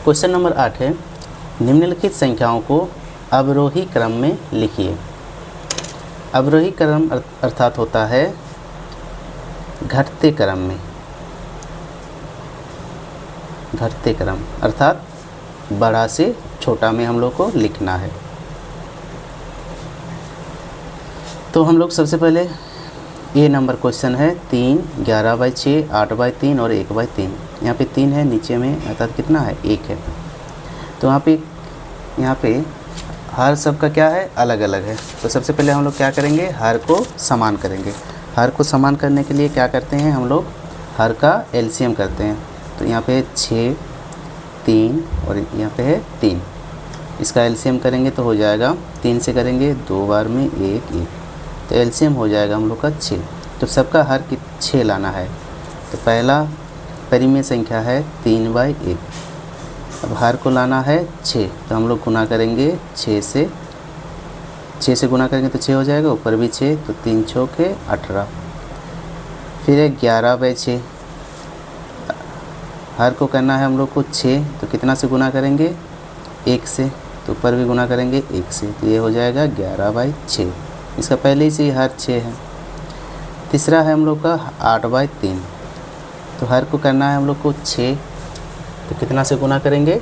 Speaker 1: क्वेश्चन नंबर 8 है, निम्नलिखित संख्याओं को अवरोही क्रम में लिखिए। अवरोही क्रम अर्थात होता है घटते क्रम में, घटते क्रम अर्थात बड़ा से छोटा में हम लोग को लिखना है। तो हम लोग सबसे पहले ये नंबर क्वेश्चन है 3, 11/6, 8/3 और 1/3। यहाँ पे 3 है, नीचे में अर्थात कितना है 1 है। तो यहाँ पे हर सब का क्या है अलग अलग है। तो सबसे पहले हम लोग क्या करेंगे, हर को समान करेंगे। हर को समान करने के लिए क्या करते हैं हम लोग, हर का एलसीएम करते हैं। तो यहाँ पे 6, 3 और यहाँ पे है 3। इसका एलसीएम करेंगे तो हो जाएगा, 3 से करेंगे 2 बार में 1, 1, तो एलसीएम हो जाएगा हम लोग का 6। तो सबका हर 6 लाना है। तो पहला परिमेय संख्या है 3/1। अब हर को लाना है 6, तो हम लोग गुना करेंगे 6 से गुना करेंगे तो 6 हो जाएगा, ऊपर भी 6, तो 3 चौके 18। फिर है 11/6, हर को करना है हम लोग को 6, तो कितना से गुना करेंगे 1 से, तो ऊपर भी गुना करेंगे 1 से, तो ये हो जाएगा 11/6। इसका पहले ही से हर 6 है। तीसरा है हम लोग का 8/3, तो हर को करना है हम लोग को 6, तो कितना से गुना करेंगे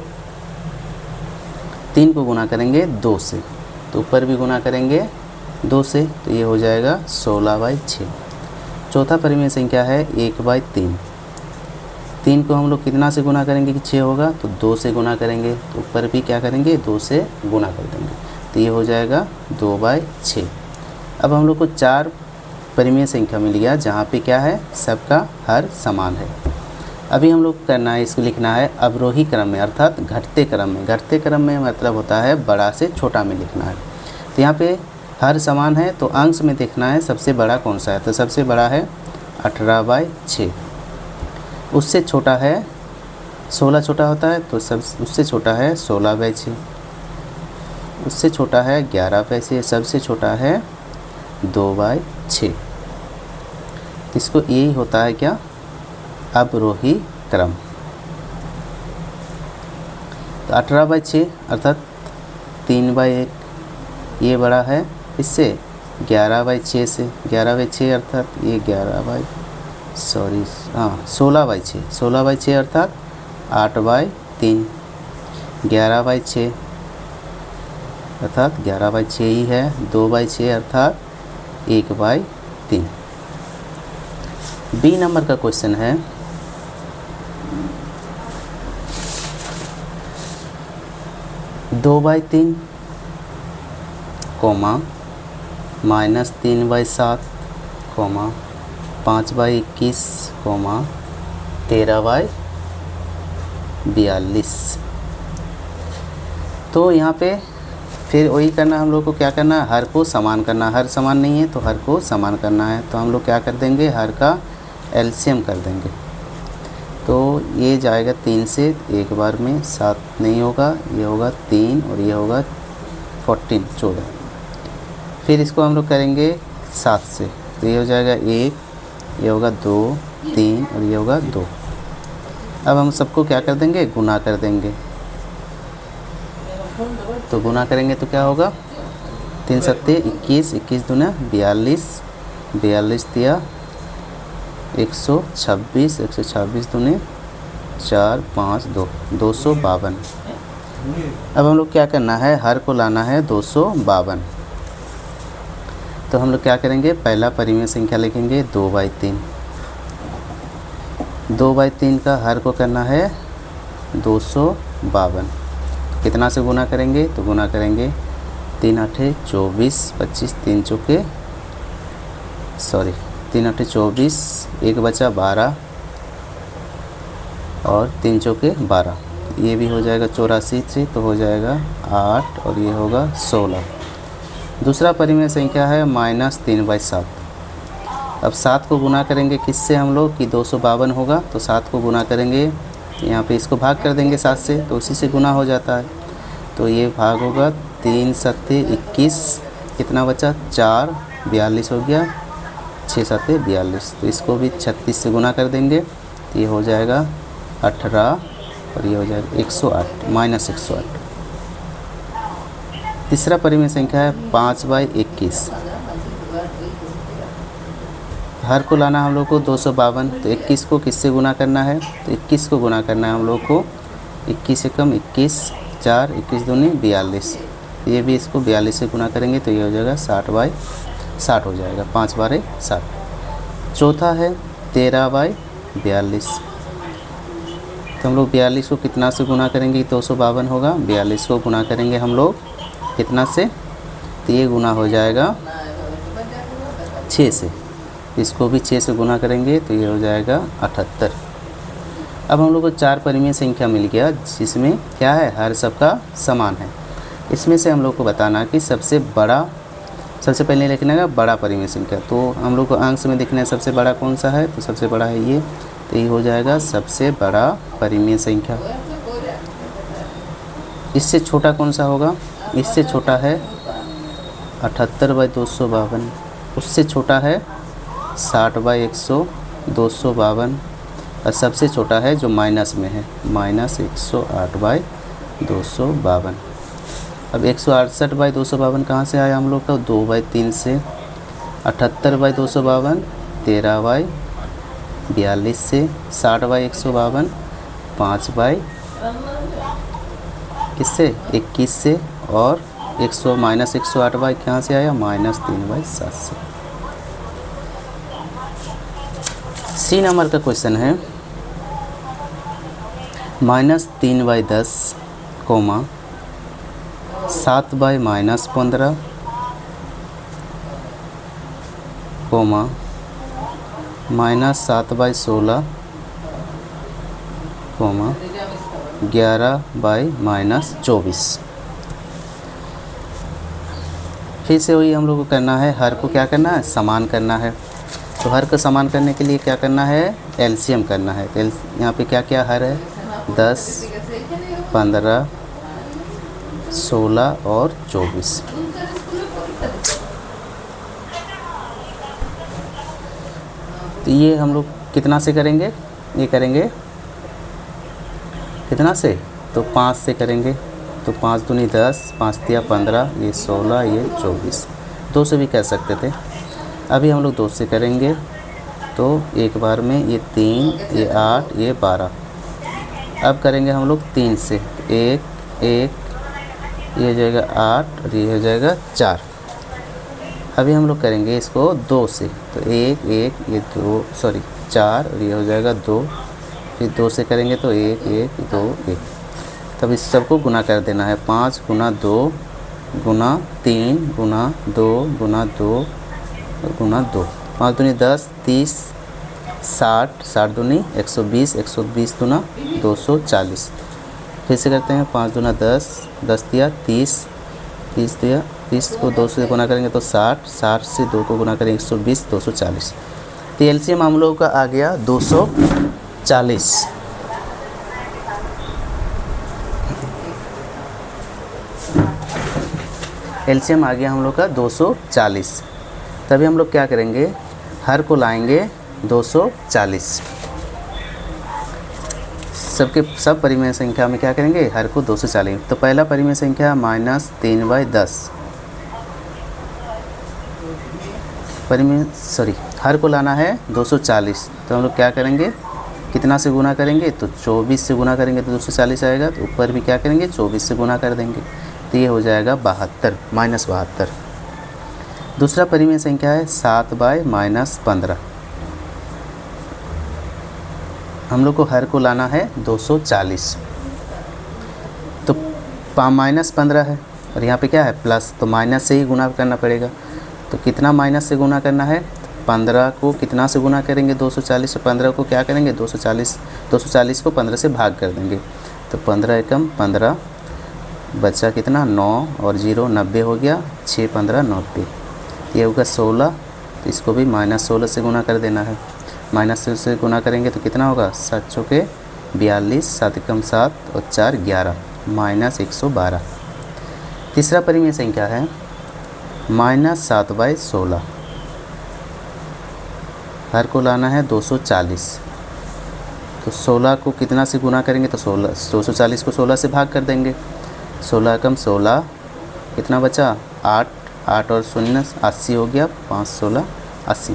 Speaker 1: 3 को गुना करेंगे 2 से, तो ऊपर भी गुना करेंगे 2 से, तो ये हो जाएगा 16/6। चौथा परिमेय संख्या है 1/3। 3 को हम लोग कितना से गुना करेंगे कि 6 होगा, तो 2 से गुना करेंगे, तो ऊपर भी क्या करेंगे 2 से गुना कर देंगे, तो ये हो जाएगा 2/6। अब हम लोग को 4 परिमेय संख्या मिल गया जहाँ पे क्या है सबका हर समान है। अभी हम लोग करना है, इसको लिखना है अवरोही क्रम में अर्थात घटते क्रम में। घटते क्रम में मतलब होता है बड़ा से छोटा में लिखना है। तो यहाँ पे हर समान है, तो अंश में देखना है सबसे बड़ा कौन सा है। तो सबसे बड़ा है 18/6, उससे छोटा है 16 छोटा होता है, तो उससे छोटा है 16/6, उससे छोटा है 11/6, सबसे छोटा है 2/6। इसको यही होता है क्या, अवरोही क्रम। तो 18/6 अर्थात 3/1 ये बड़ा है इससे, 11/6 से 11/6 अर्थात ये 16/6, 16/6 अर्थात 8/3, 11/6 अर्थात 11/6 ही है, 2/6 अर्थात 1/3। बी नंबर का क्वेश्चन है, 2/3, -3/7, 5/21, 13/42। तो यहाँ पे फिर वही करना हम लोग को, क्या करना है हर को समान करना। हर समान नहीं है तो हर को समान करना है। तो हम लोग क्या कर देंगे, हर का एलसीएम कर देंगे। तो ये जाएगा 3 से, एक बार में 7 नहीं होगा, ये होगा 3 और ये होगा 14। फिर इसको हम लोग करेंगे 7 से, तो ये हो जाएगा 1, ये होगा 2, 3 और ये होगा 2। अब हम सबको क्या कर देंगे, गुना कर देंगे। तो गुना करेंगे तो क्या होगा, 3 सत्ते 21, 21 दूना 42, 42 दिया 126, 126 दूने 4, 5, 2, 252। अब हम लोग क्या करना है, हर को लाना है 252। तो हम लोग क्या करेंगे, पहला परिमेय संख्या लिखेंगे 2/3। 2/3 का हर को करना है 252। कितना से गुना करेंगे, तो गुना करेंगे 3 8 24, 25, 3 चौके 24, एक बचा 12 और 3 चौके 12, ये भी हो जाएगा 84 से, तो हो जाएगा 8 और ये होगा 16। दूसरा परिमेय संख्या है -3/7। अब 7 को गुना करेंगे किससे हम लोग कि 252 होगा, तो 7 को गुना करेंगे, यहाँ पे इसको भाग कर देंगे 7 से, तो उसी से गुना हो जाता है। तो ये भाग होगा 3 सत्ते 21, कितना बचा 4, 42 हो गया, 6 7 42, तो इसको भी 36 से गुना कर देंगे तो ये हो जाएगा 18 और ये हो जाएगा 108 माइनस 108। तीसरा परिमेय संख्या है 5/21। हर को लाना हम लोग को 252, तो 21 को किससे गुना करना है, तो 21 को गुना करना है हम लोग को 21 से कम 21, 4 21 दूनी 42, ये भी इसको 42 से गुना करेंगे तो ये हो जाएगा 60/60 हो जाएगा, 5 बारह 60। चौथा है 13/42, तो हम लोग 42 को कितना से गुना करेंगे, 252 होगा, 42 को गुना करेंगे हम लोग कितना से, तो ये गुना हो जाएगा 6 से, इसको भी 6 से गुना करेंगे तो ये हो जाएगा 78। अब हम लोग को 4 परिमेय संख्या मिल गया जिसमें क्या है, हर सबका समान है। इसमें से हम लोग को बताना कि सबसे पहले लिखना है बड़ा परिमेय संख्या, तो हम लोग को अंश में दिखना है सबसे बड़ा कौन सा है, तो सबसे बड़ा है ये, तो ये हो जाएगा सबसे बड़ा परिमेय संख्या। इससे छोटा कौन सा होगा, इससे छोटा है 78/252, उससे छोटा है 60/100 252, और सबसे छोटा है जो माइनस में है -108/252। अब 168/252 कहाँ से आया हम लोग का, 2/3 से। 78/252 13/42 से। 60/152 5/ किससे 21 से, और 100 माइनस 108 कहाँ से आया, -3/7 से। सी नंबर का क्वेश्चन है -3/10, 7/-15, -7/16, 11/-24। फिर से वही हम लोग को करना है, हर को क्या करना है, समान करना है। तो हर को समान करने के लिए क्या करना है, एलसीएम करना है। तो यहाँ पे क्या क्या हर है, 10, 15, 16 और 24। तो ये हम लोग कितना से करेंगे, ये करेंगे कितना से, तो 5 से करेंगे। तो 5 दूनी 10, 5 तिया 15, ये 16, ये 24। 2 से भी कर सकते थे, अभी हम लोग 2 से करेंगे। तो एक बार में ये 3, ये 8, ये 12। अब करेंगे हम लोग 3 से, 1, 1, ये हो जाएगा 8 और ये हो जाएगा 4। अभी हम लोग करेंगे इसको 2 से, तो 1, 1, ये 2 सॉरी 4 और ये हो जाएगा 2। फिर 2 से करेंगे तो 1, 1, 2, 1। तब इस सबको गुना कर देना है, 5 गुना 2 गुना 3 गुना 2 गुना 2 और गुना 2। 5 दूनी 10, 30, 60, 60 दूनी 120, 120 दूना 240। फिर से करते हैं, 5 दूना 10, 10 दिया 30, 30 दिया 30 को 2 से गुना करेंगे तो 60, 60 से 2 को गुना करेंगे 120, 240। तो एलसीएम हम लोगों का आ गया 240। एलसीएम आ गया हम लोग का 240। तभी हम लोग क्या करेंगे, हर को लाएंगे 240। सब परिमेय संख्या में क्या करेंगे, हर को 240। तो पहला परिमेय संख्या -3/10, हर को लाना है 240। तो हम लोग क्या करेंगे, कितना से गुना करेंगे, तो 24 से गुना करेंगे तो 240 आएगा। तो ऊपर भी क्या करेंगे, 24 से गुना कर देंगे तो ये हो जाएगा 72, -72। दूसरा परिमेय संख्या है 7/-15। हम लोग को हर को लाना है 240। तो -15 है और यहाँ पे क्या है प्लस, तो माइनस से ही गुना करना पड़ेगा। तो कितना माइनस से गुना करना है, 15 को कितना से गुना करेंगे, 240। 15 को क्या करेंगे, 240 को 15 से भाग कर देंगे। तो 15 एकम 15, बचा कितना 9 और 0 90 हो गया, 6 15 90। ये होगा 16। तो इसको भी -16 से गुना कर देना है। -16 से गुना करेंगे तो कितना होगा, 7 चौके 42, 7 एकम 7 और 4 11, -112। तीसरा परिमेय संख्या है -7/16। हर को लाना है 240। तो 16 को कितना से गुना करेंगे तो 240 को 16 से भाग कर देंगे। 16 कम 16 कितना बचा 8, 8 और 0 80 हो गया, 5 16 80।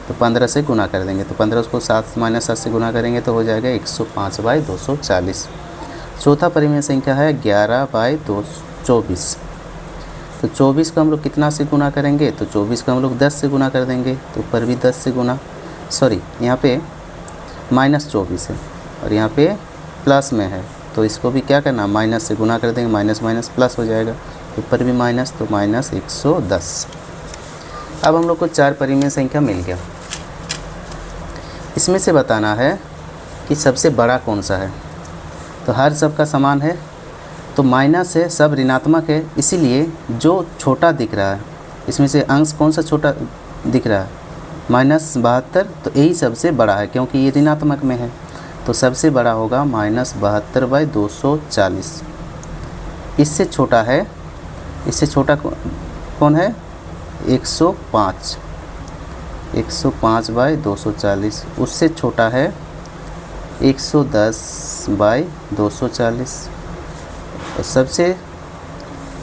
Speaker 1: तो 15 से गुना कर देंगे, तो 15 को 7 - 7 से गुना करेंगे तो हो जाएगा 105/240। चौथा परिमेय संख्या है 11/24। तो 24 को हम लोग कितना से गुना करेंगे तो 24 को हम लोग 10 से गुना कर देंगे। तो ऊपर भी 10 से गुना, सॉरी यहाँ पे -24 है और यहाँ पे प्लस में है, तो इसको भी क्या करना माइनस से गुना कर देंगे, माइनस माइनस प्लस हो जाएगा, ऊपर भी माइनस, तो -110। अब हम लोग को 4 परिमेय संख्या मिल गया। इसमें से बताना है कि सबसे बड़ा कौन सा है। तो हर सब का समान है, तो माइनस है, सब ऋणात्मक है, इसीलिए जो छोटा दिख रहा है इसमें से अंश कौन सा छोटा दिख रहा है -72, तो यही सबसे बड़ा है क्योंकि ये ऋणात्मक में है। तो सबसे बड़ा होगा -72/240। इससे छोटा है, इससे छोटा कौन है 105, 105/240। उससे छोटा है 110/240 और सबसे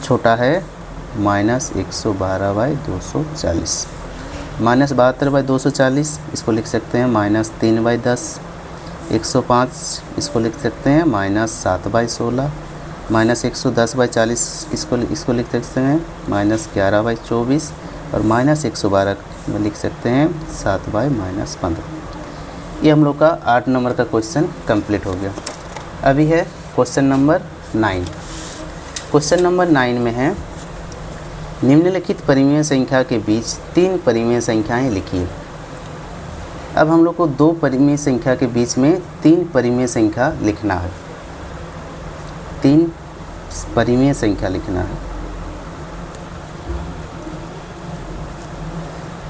Speaker 1: छोटा है -112/240। -72/240 इसको लिख सकते हैं -3/10। 105 इसको लिख सकते हैं -7/16। -110/40 इसको लिख सकते हैं -11/24 और -112 लिख सकते हैं 7/-15। ये हम लोग का 8 नंबर का क्वेश्चन कंप्लीट हो गया। अभी है क्वेश्चन नंबर 9। क्वेश्चन नंबर 9 में है निम्नलिखित परिमेय संख्या के बीच 3 परिमेय संख्याएं लिखिए। अब हम लोग को 2 परिमेय संख्या के बीच में 3 परिमेय संख्या लिखना है। 3 परिमेय संख्या लिखना है।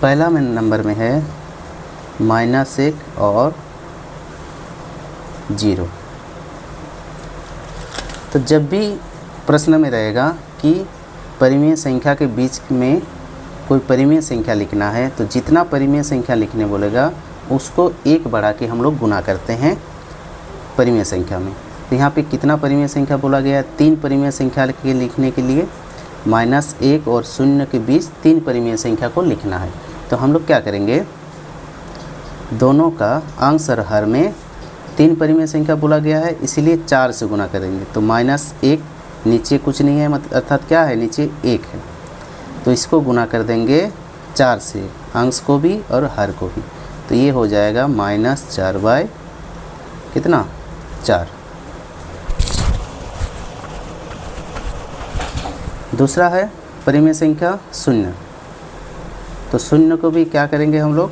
Speaker 1: पहला नंबर में है -1 और 0। तो जब भी प्रश्न में रहेगा कि परिमेय संख्या के बीच में कोई परिमेय संख्या लिखना है, तो जितना परिमेय संख्या लिखने बोलेगा उसको 1 बढ़ा के हम लोग गुना करते हैं परिमेय संख्या में। तो यहाँ पे कितना परिमेय संख्या बोला गया है 3 परिमेय संख्या के लिखने के लिए -1 और 0 के बीच 3 परिमेय संख्या को लिखना है। तो हम लोग क्या करेंगे, दोनों का अंश और हर में 3 परिमेय संख्या बोला गया है, इसीलिए 4 से गुना करेंगे। तो -1 नीचे कुछ नहीं है, मतलब अर्थात क्या है नीचे 1 है, तो इसको गुना कर देंगे 4 से, अंश को भी और हर को भी। तो ये हो जाएगा -4 कितना 4। दूसरा है परिमेय संख्या 0। तो 0 को भी क्या करेंगे हम लोग,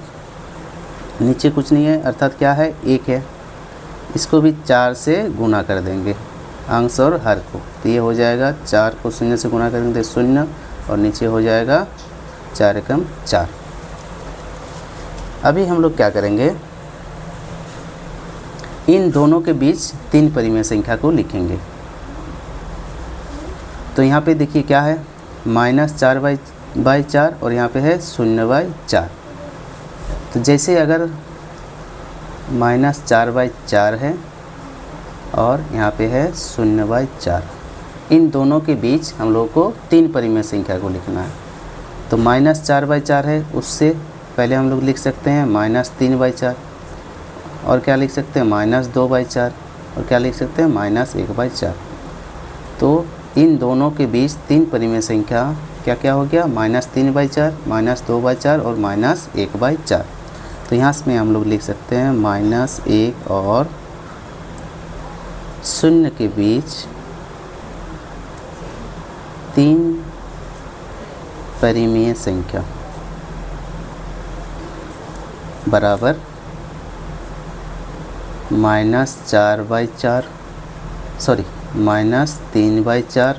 Speaker 1: नीचे कुछ नहीं है अर्थात क्या है 1 है, इसको भी 4 से गुना कर देंगे अंश और हर को। तो ये हो जाएगा 4 को 0 से गुना करेंगे 0 और नीचे हो जाएगा 4 एकम 4। अभी हम लोग क्या करेंगे, इन दोनों के बीच 3 परिमेय संख्या को लिखेंगे। तो यहाँ पे देखिए क्या है -4/4 और यहाँ पे है 0/4। तो जैसे अगर -4/4 है और यहाँ पे है 0/4, इन दोनों के बीच हम लोग को 3 परिमेय संख्या को लिखना है। तो -4/4 है, उससे पहले हम लोग लिख सकते हैं -3/4 और क्या लिख सकते हैं -2/4 और क्या लिख सकते हैं -1/4। तो इन दोनों के बीच 3 परिमेय संख्या क्या क्या हो गया -3/4, -2/4 और -1/4। तो यहाँ में हम लोग लिख सकते हैं -1 और 0 के बीच 3 परिमेय संख्या बराबर -4/4 सॉरी -3/4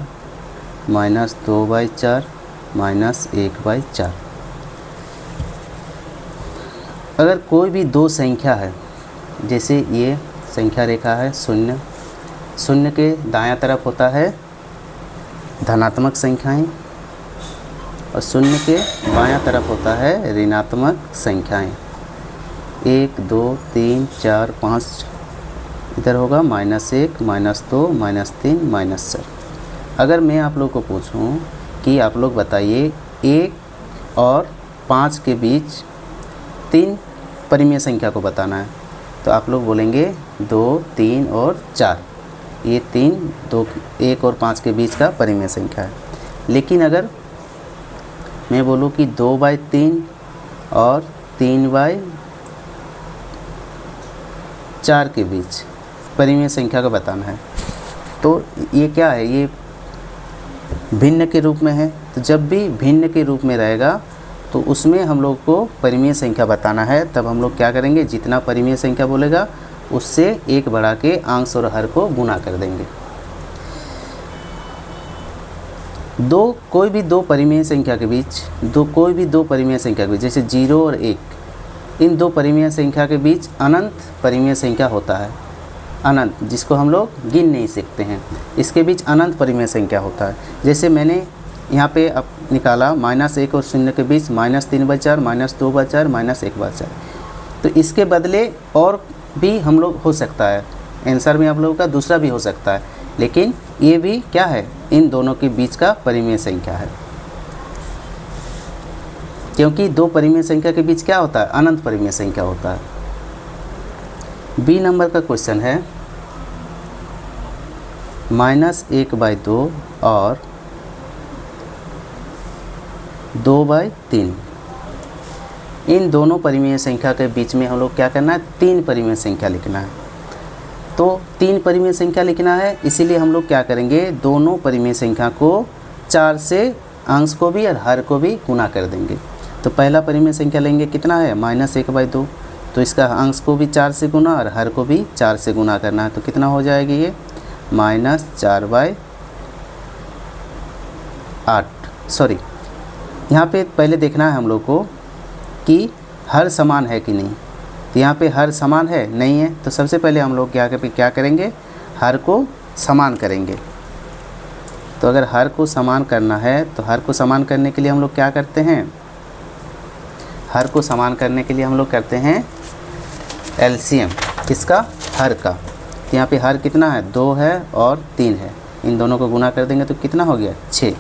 Speaker 1: -2/4 -1/4। अगर कोई भी 2 संख्या है, जैसे ये संख्या रेखा है 0, 0 के दायां तरफ होता है धनात्मक संख्याएं और 0 के बायां तरफ होता है ऋणात्मक संख्याएं। 1 2 3 4 5, इधर होगा -1 -2 -3 -4। अगर मैं आप लोग को पूछूं कि आप लोग बताइए 1 और 5 के बीच 3 परिमेय संख्या को बताना है, तो आप लोग बोलेंगे 2 3 और 4। ये 3 2 1 और 5 के बीच का परिमेय संख्या है। लेकिन अगर मैं बोलूँ कि 2/3 और 3/4 के बीच परिमेय संख्या का बताना है, तो ये क्या है, ये भिन्न के रूप में है। तो जब भी भिन्न के रूप में रहेगा तो उसमें हम लोग को परिमेय संख्या बताना है। तब हम लोग क्या करेंगे, जितना परिमेय संख्या बोलेगा उससे 1 बढ़ा के अंश और हर को गुना कर देंगे। कोई भी दो परिमेय संख्या के बीच जैसे 0 और 1, इन दो परिमेय संख्या के बीच अनंत परिमेय संख्या होता है। अनंत, जिसको हम लोग गिन नहीं सकते हैं, इसके बीच अनंत परिमेय संख्या होता है। जैसे मैंने यहाँ पे अब निकाला -1 और 0 के बीच -3/4 -2/4 -1/4। तो इसके बदले और भी हम लोग हो सकता है, आंसर में आप लोगों का दूसरा भी हो सकता है, लेकिन ये भी क्या है, इन दोनों के बीच का परिमेय संख्या है। क्योंकि दो परिमेय संख्या के बीच क्या होता है, अनंत परिमेय संख्या होता है। बी नंबर का क्वेश्चन है -1/2 और 2/3, इन दोनों परिमेय संख्या के बीच में हम लोग क्या करना है, 3 परिमेय संख्या लिखना है। तो 3 परिमेय संख्या लिखना है, इसीलिए हम लोग क्या करेंगे, दोनों परिमेय संख्या को 4 से अंश को भी और हर को भी गुना कर देंगे। तो पहला परिमेय संख्या लेंगे, कितना है, -1/2, तो इसका अंश को भी 4 से गुना और हर को भी 4 से गुना करना है। तो कितना हो जाएगी ये, -4/8। सॉरी, यहाँ पे पहले देखना है हम लोग को कि हर समान है कि नहीं। तो यहाँ पे हर समान है, नहीं है, तो सबसे पहले हम लोग क्या करेंगे, हर को समान करेंगे। तो अगर हर को समान करना है, तो हर को समान करने के लिए हम लोग क्या करते हैं, हर को समान करने के लिए हम लोग करते हैं एलसीएम, किसका, हर का। तो यहाँ पे हर कितना है, 2 है और 3 है, इन दोनों को गुना कर देंगे तो कितना हो गया, 6।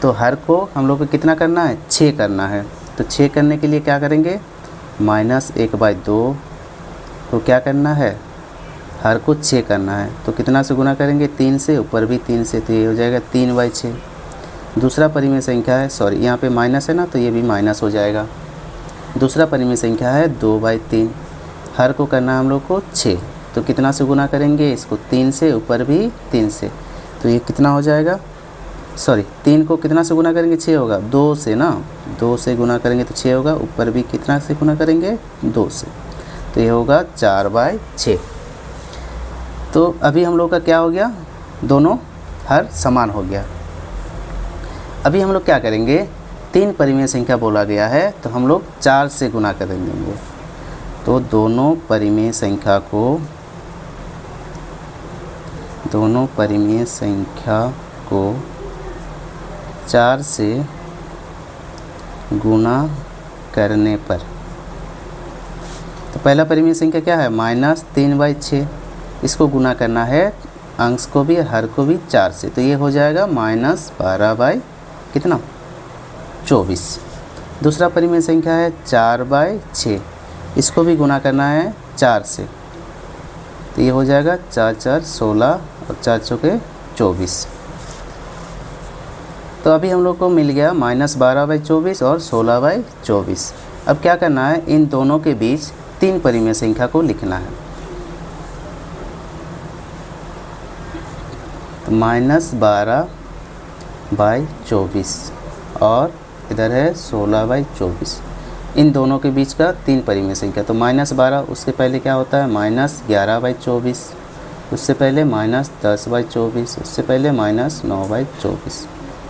Speaker 1: तो हर को हम लोग को कितना करना है, 6 करना है। तो 6 करने के लिए क्या करेंगे, -1/2 को क्या करना है, हर को 6 करना है। तो कितना से गुना करेंगे, 3 से, ऊपर भी 3 से, तो ये हो जाएगा 3/6। दूसरा परिमेय संख्या है, सॉरी यहाँ पे माइनस है ना, तो ये भी माइनस हो जाएगा। दूसरा परिमेय संख्या है 2/3, हर को करना है हम लोग को 6, तो कितना से गुना करेंगे, इसको 3 से, ऊपर भी 3 से, तो ये कितना हो जाएगा, सॉरी 3 को कितना से गुना करेंगे, 6 होगा, 2 से ना, 2 से गुना करेंगे तो 6 होगा, ऊपर भी कितना से गुना करेंगे, 2 से, तो ये होगा 4/6। तो अभी हम लोग का क्या हो गया, दोनों हर समान हो गया। अभी हम लोग क्या करेंगे, 3 परिमेय संख्या बोला गया है, तो हम लोग 4 से गुना कर देंगे। तो दोनों परिमेय संख्या को 4 से गुना करने पर, तो पहला परिमेय संख्या क्या है, -3/6, इसको गुना करना है अंश को भी हर को भी 4 से, तो ये हो जाएगा -12/24। दूसरा परिमेय संख्या है 4/6, इसको भी गुना करना है 4 से, तो ये हो जाएगा 4×4 = 16 और 4×4 = 24। तो अभी हम लोग को मिल गया -12/24 और 16/24। अब क्या करना है, इन दोनों के बीच 3 परिमेय संख्या को लिखना है। तो -12/24 और इधर है 16/24, इन दोनों के बीच का 3 परिमेय संख्या। तो -12, उसके पहले क्या होता है, -11/24, उससे पहले -10/24, उससे पहले -9/24।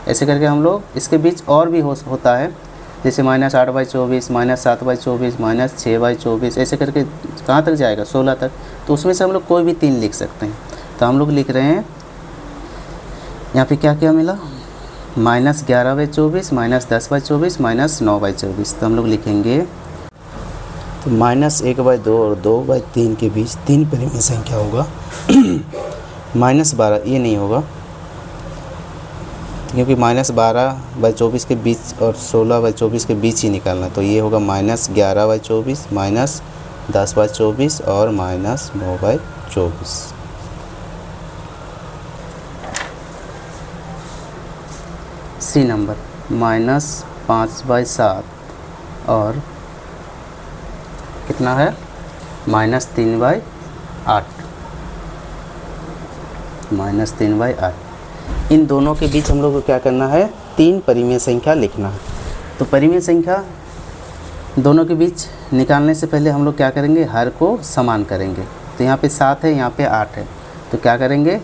Speaker 1: ऐसे करके हम लोग इसके बीच और भी होता है, जैसे -8/24, -7/24, -6/24, ऐसे करके कहाँ तक जाएगा, 16 तक। तो उसमें से हम लोग कोई भी 3 लिख सकते हैं। तो हम लोग लिख रहे हैं, यहाँ पे क्या क्या मिला, -11/24, -10/24, -9/24। तो हम लोग लिखेंगे तो -1/2 और 2/3 के बीच 3 परिमेय संख्या होगा -12 ये नहीं होगा, क्योंकि -12/24 के बीच और 16/24 के बीच ही निकालना, तो ये होगा -11/24, -10/24 और -9/24। सी नंबर -5/7 और कितना है -3/8, -3/8। इन दोनों के बीच हम लोग को क्या करना है, 3 परिमेय संख्या लिखना है। तो परिमेय संख्या दोनों के बीच निकालने से पहले हम लोग क्या करेंगे, हर को समान करेंगे। तो यहाँ पे 7 है, यहाँ पे 8 है, तो क्या करेंगे,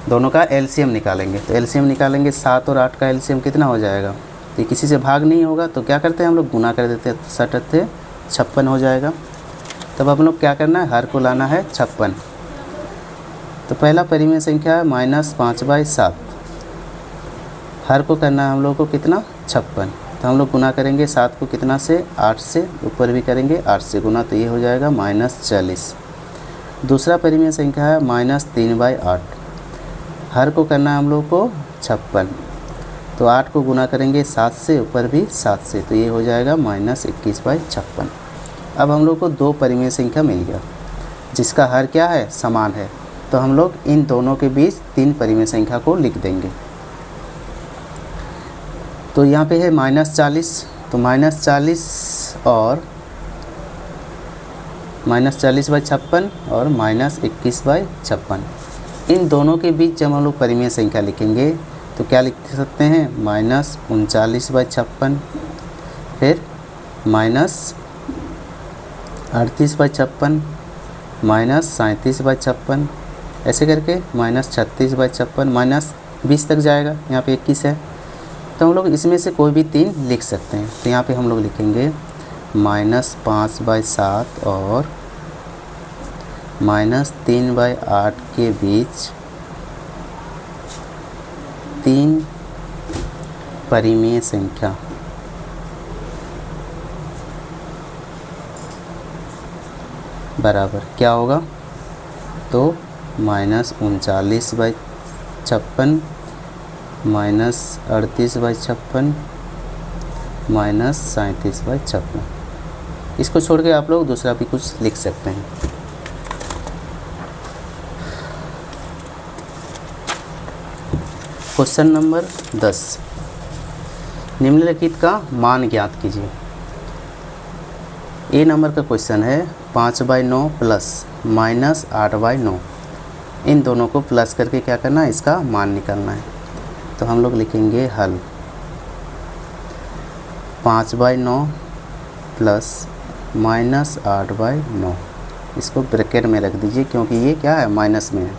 Speaker 1: दोनों का एलसीएम निकालेंगे। तो एलसीएम निकालेंगे, 7 और 8 का एलसीएम कितना हो जाएगा, तो किसी से भाग नहीं होगा, तो क्या करते हैं हम लोग गुना कर देते हैं, 7 56 हो जाएगा। तब हम लोग क्या करना है, हर को लाना है 56। तो पहला परिमेय संख्या है -5/7, हर को करना है हम लोग को कितना 56। तो हम लोग गुना करेंगे 7 को कितना से, 8 से, ऊपर भी करेंगे 8 से गुना, तो ये हो जाएगा -40। दूसरा परिमेय संख्या है -3/8, हर को करना है हम लोग को 56, तो 8 को गुना करेंगे 7 से, ऊपर भी 7 से, तो ये हो जाएगा -21/56। अब हम लोग को 2 परिमेय संख्या मिल गया जिसका हर क्या है, समान है। तो हम लोग इन दोनों के बीच 3 परिमेय संख्या को लिख देंगे। तो यहाँ पे है -40, तो -40 और -40/56 और -21/56, इन दोनों के बीच जब हम लोग परिमेय संख्या लिखेंगे तो क्या लिख सकते हैं, -39/56, फिर -38/56, -37/56, ऐसे करके -36/56, -20 तक जाएगा। यहाँ पे 21 है, तो हम लोग इसमें से कोई भी 3 लिख सकते हैं। तो यहाँ पे हम लोग लिखेंगे -5/7 और -3/8 के बीच 3 परिमेय संख्या बराबर क्या होगा, तो -39/56, -38/56, -37/56। इसको छोड़ के आप लोग दूसरा भी कुछ लिख सकते हैं। क्वेश्चन नंबर 10, निम्नलिखित का मान ज्ञात कीजिए। ए नंबर का क्वेश्चन है 5/9 प्लस -8/9, इन दोनों को प्लस करके क्या करना है, इसका मान निकालना है। तो हम लोग लिखेंगे हल 5/9 प्लस -8/9, इसको ब्रैकेट में रख दीजिए क्योंकि ये क्या है, माइनस में है,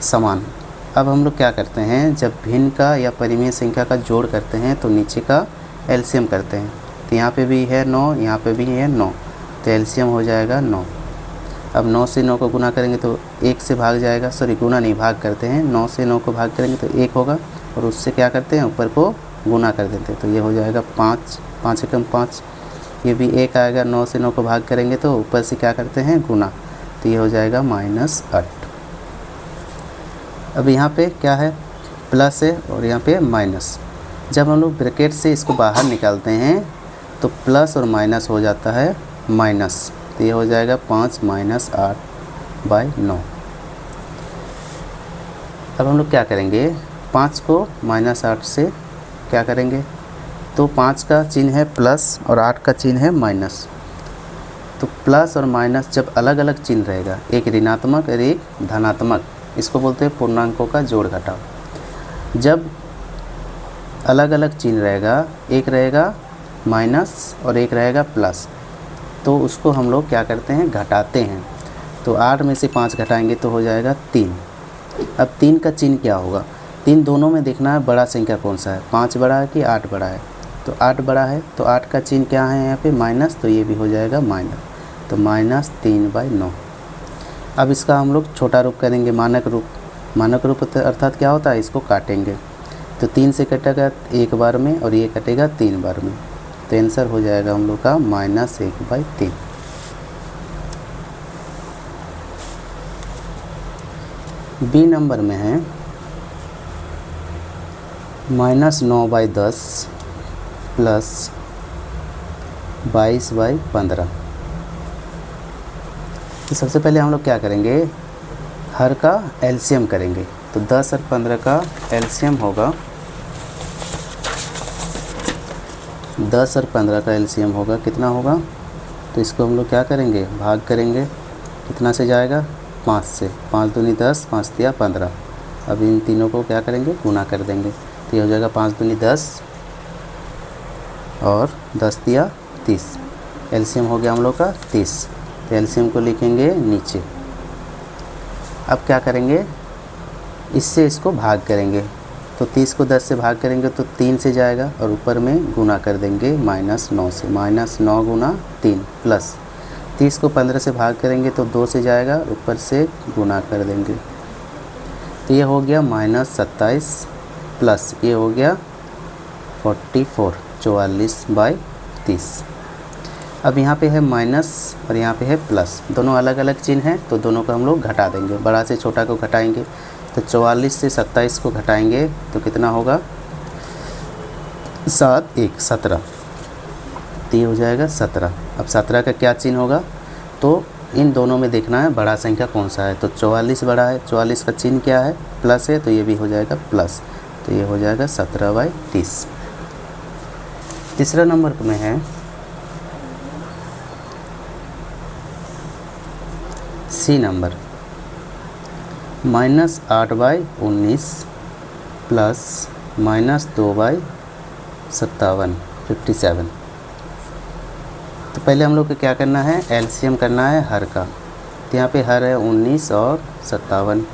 Speaker 1: समान। अब हम लोग क्या करते हैं, जब भिन्न का या परिमेय संख्या का जोड़ करते हैं तो नीचे का एलसीएम करते हैं। तो यहाँ पे भी है 9, यहाँ पे भी है 9, तो एलसीएम हो जाएगा 9। अब 9 से 9 को गुना करेंगे तो 1 से भाग जाएगा, सॉरी गुना नहीं, भाग करते हैं। 9 से 9 को भाग करेंगे तो 1 होगा, और उससे क्या करते हैं, ऊपर को गुना कर देते हैं, तो ये हो जाएगा 5, 5 एकम 5, ये भी 1 आएगा। 9 से 9 को भाग करेंगे तो ऊपर से क्या करते हैं, गुना, तो ये हो जाएगा -8। अब यहाँ पे क्या है, प्लस है और यहाँ पे माइनस। जब हम लोग ब्रैकेट से इसको बाहर निकालते हैं तो प्लस और माइनस हो जाता है माइनस, तो ये हो जाएगा 5 - 8/9। अब हम लोग क्या करेंगे, 5 को -8 से क्या करेंगे, तो 5 का चिन्ह है प्लस और 8 का चिन्ह है माइनस। तो प्लस और माइनस जब अलग अलग चिन्ह रहेगा, एक ऋणात्मक और एक धनात्मक, इसको बोलते हैं पूर्णांकों का जोड़ घटाव। जब अलग अलग चिन्ह रहेगा, एक रहेगा माइनस और एक रहेगा प्लस, तो उसको हम लोग क्या करते हैं, घटाते हैं। तो 8 में से 5 घटाएंगे तो हो जाएगा 3। अब 3 का चिन्ह क्या होगा, 3 दोनों में देखना है बड़ा संख्या कौन सा है, 5 बड़ा है कि 8 बड़ा है। तो 8 बड़ा है, तो 8 का चिन्ह क्या है यहाँ पे, माइनस, तो ये भी हो जाएगा माइनस, तो -3/9। अब इसका हम लोग छोटा रूप करेंगे, मानक रूप। मानक रूप अर्थात क्या होता है, इसको काटेंगे। तो 3 से कटेगा 1 बार में और ये कटेगा 3 बार में, तो आंसर हो जाएगा हम लोग का -1/3। बी नंबर में है -9/10 प्लस 22/15। तो सबसे पहले हम लोग क्या करेंगे, हर का एलसीएम करेंगे। तो 10 और 15 का एलसीएम होगा, 10 और 15 का एलसीएम होगा, कितना होगा, तो इसको हम लोग क्या करेंगे, भाग करेंगे। कितना से जाएगा, 5 से, 5 दूनी 10, 5 तिया 15। अब इन तीनों को क्या करेंगे, गुना कर देंगे। तो ये हो जाएगा 5 दूनी 10 और 10 तिया 30। एलसीएम हो गया हम लोग का 30। तो एलसीएम को लिखेंगे नीचे। अब क्या करेंगे, इससे इसको भाग करेंगे। तो 30 को 10 से भाग करेंगे तो 3 से जाएगा और ऊपर में गुना कर देंगे -9 से। -9 गुना 3 प्लस 30 को 15 से भाग करेंगे तो 2 से जाएगा, ऊपर से गुना कर देंगे। तो ये हो गया -27 प्लस ये हो गया 44, 44/30। अब यहाँ पे है माइनस और यहाँ पे है प्लस, दोनों अलग अलग चिन्ह हैं तो दोनों को हम लोग घटा देंगे। बड़ा से छोटा को घटाएंगे तो 44 से 27 को घटाएंगे तो कितना होगा, 7 1 17। तो ये हो जाएगा 17। अब 17 का क्या चिन्ह होगा, तो इन दोनों में देखना है बड़ा संख्या कौन सा है। तो 44 बड़ा है, 44 का चिन्ह क्या है, प्लस है, तो ये भी हो जाएगा प्लस। तो ये हो जाएगा 17/30। तीसरा नंबर में है सी नंबर, -8/19 प्लस -2/57, 57। तो पहले हम लोग को क्या करना है, एलसीएम करना है हर का। तो यहाँ पे हर है 19 और 57।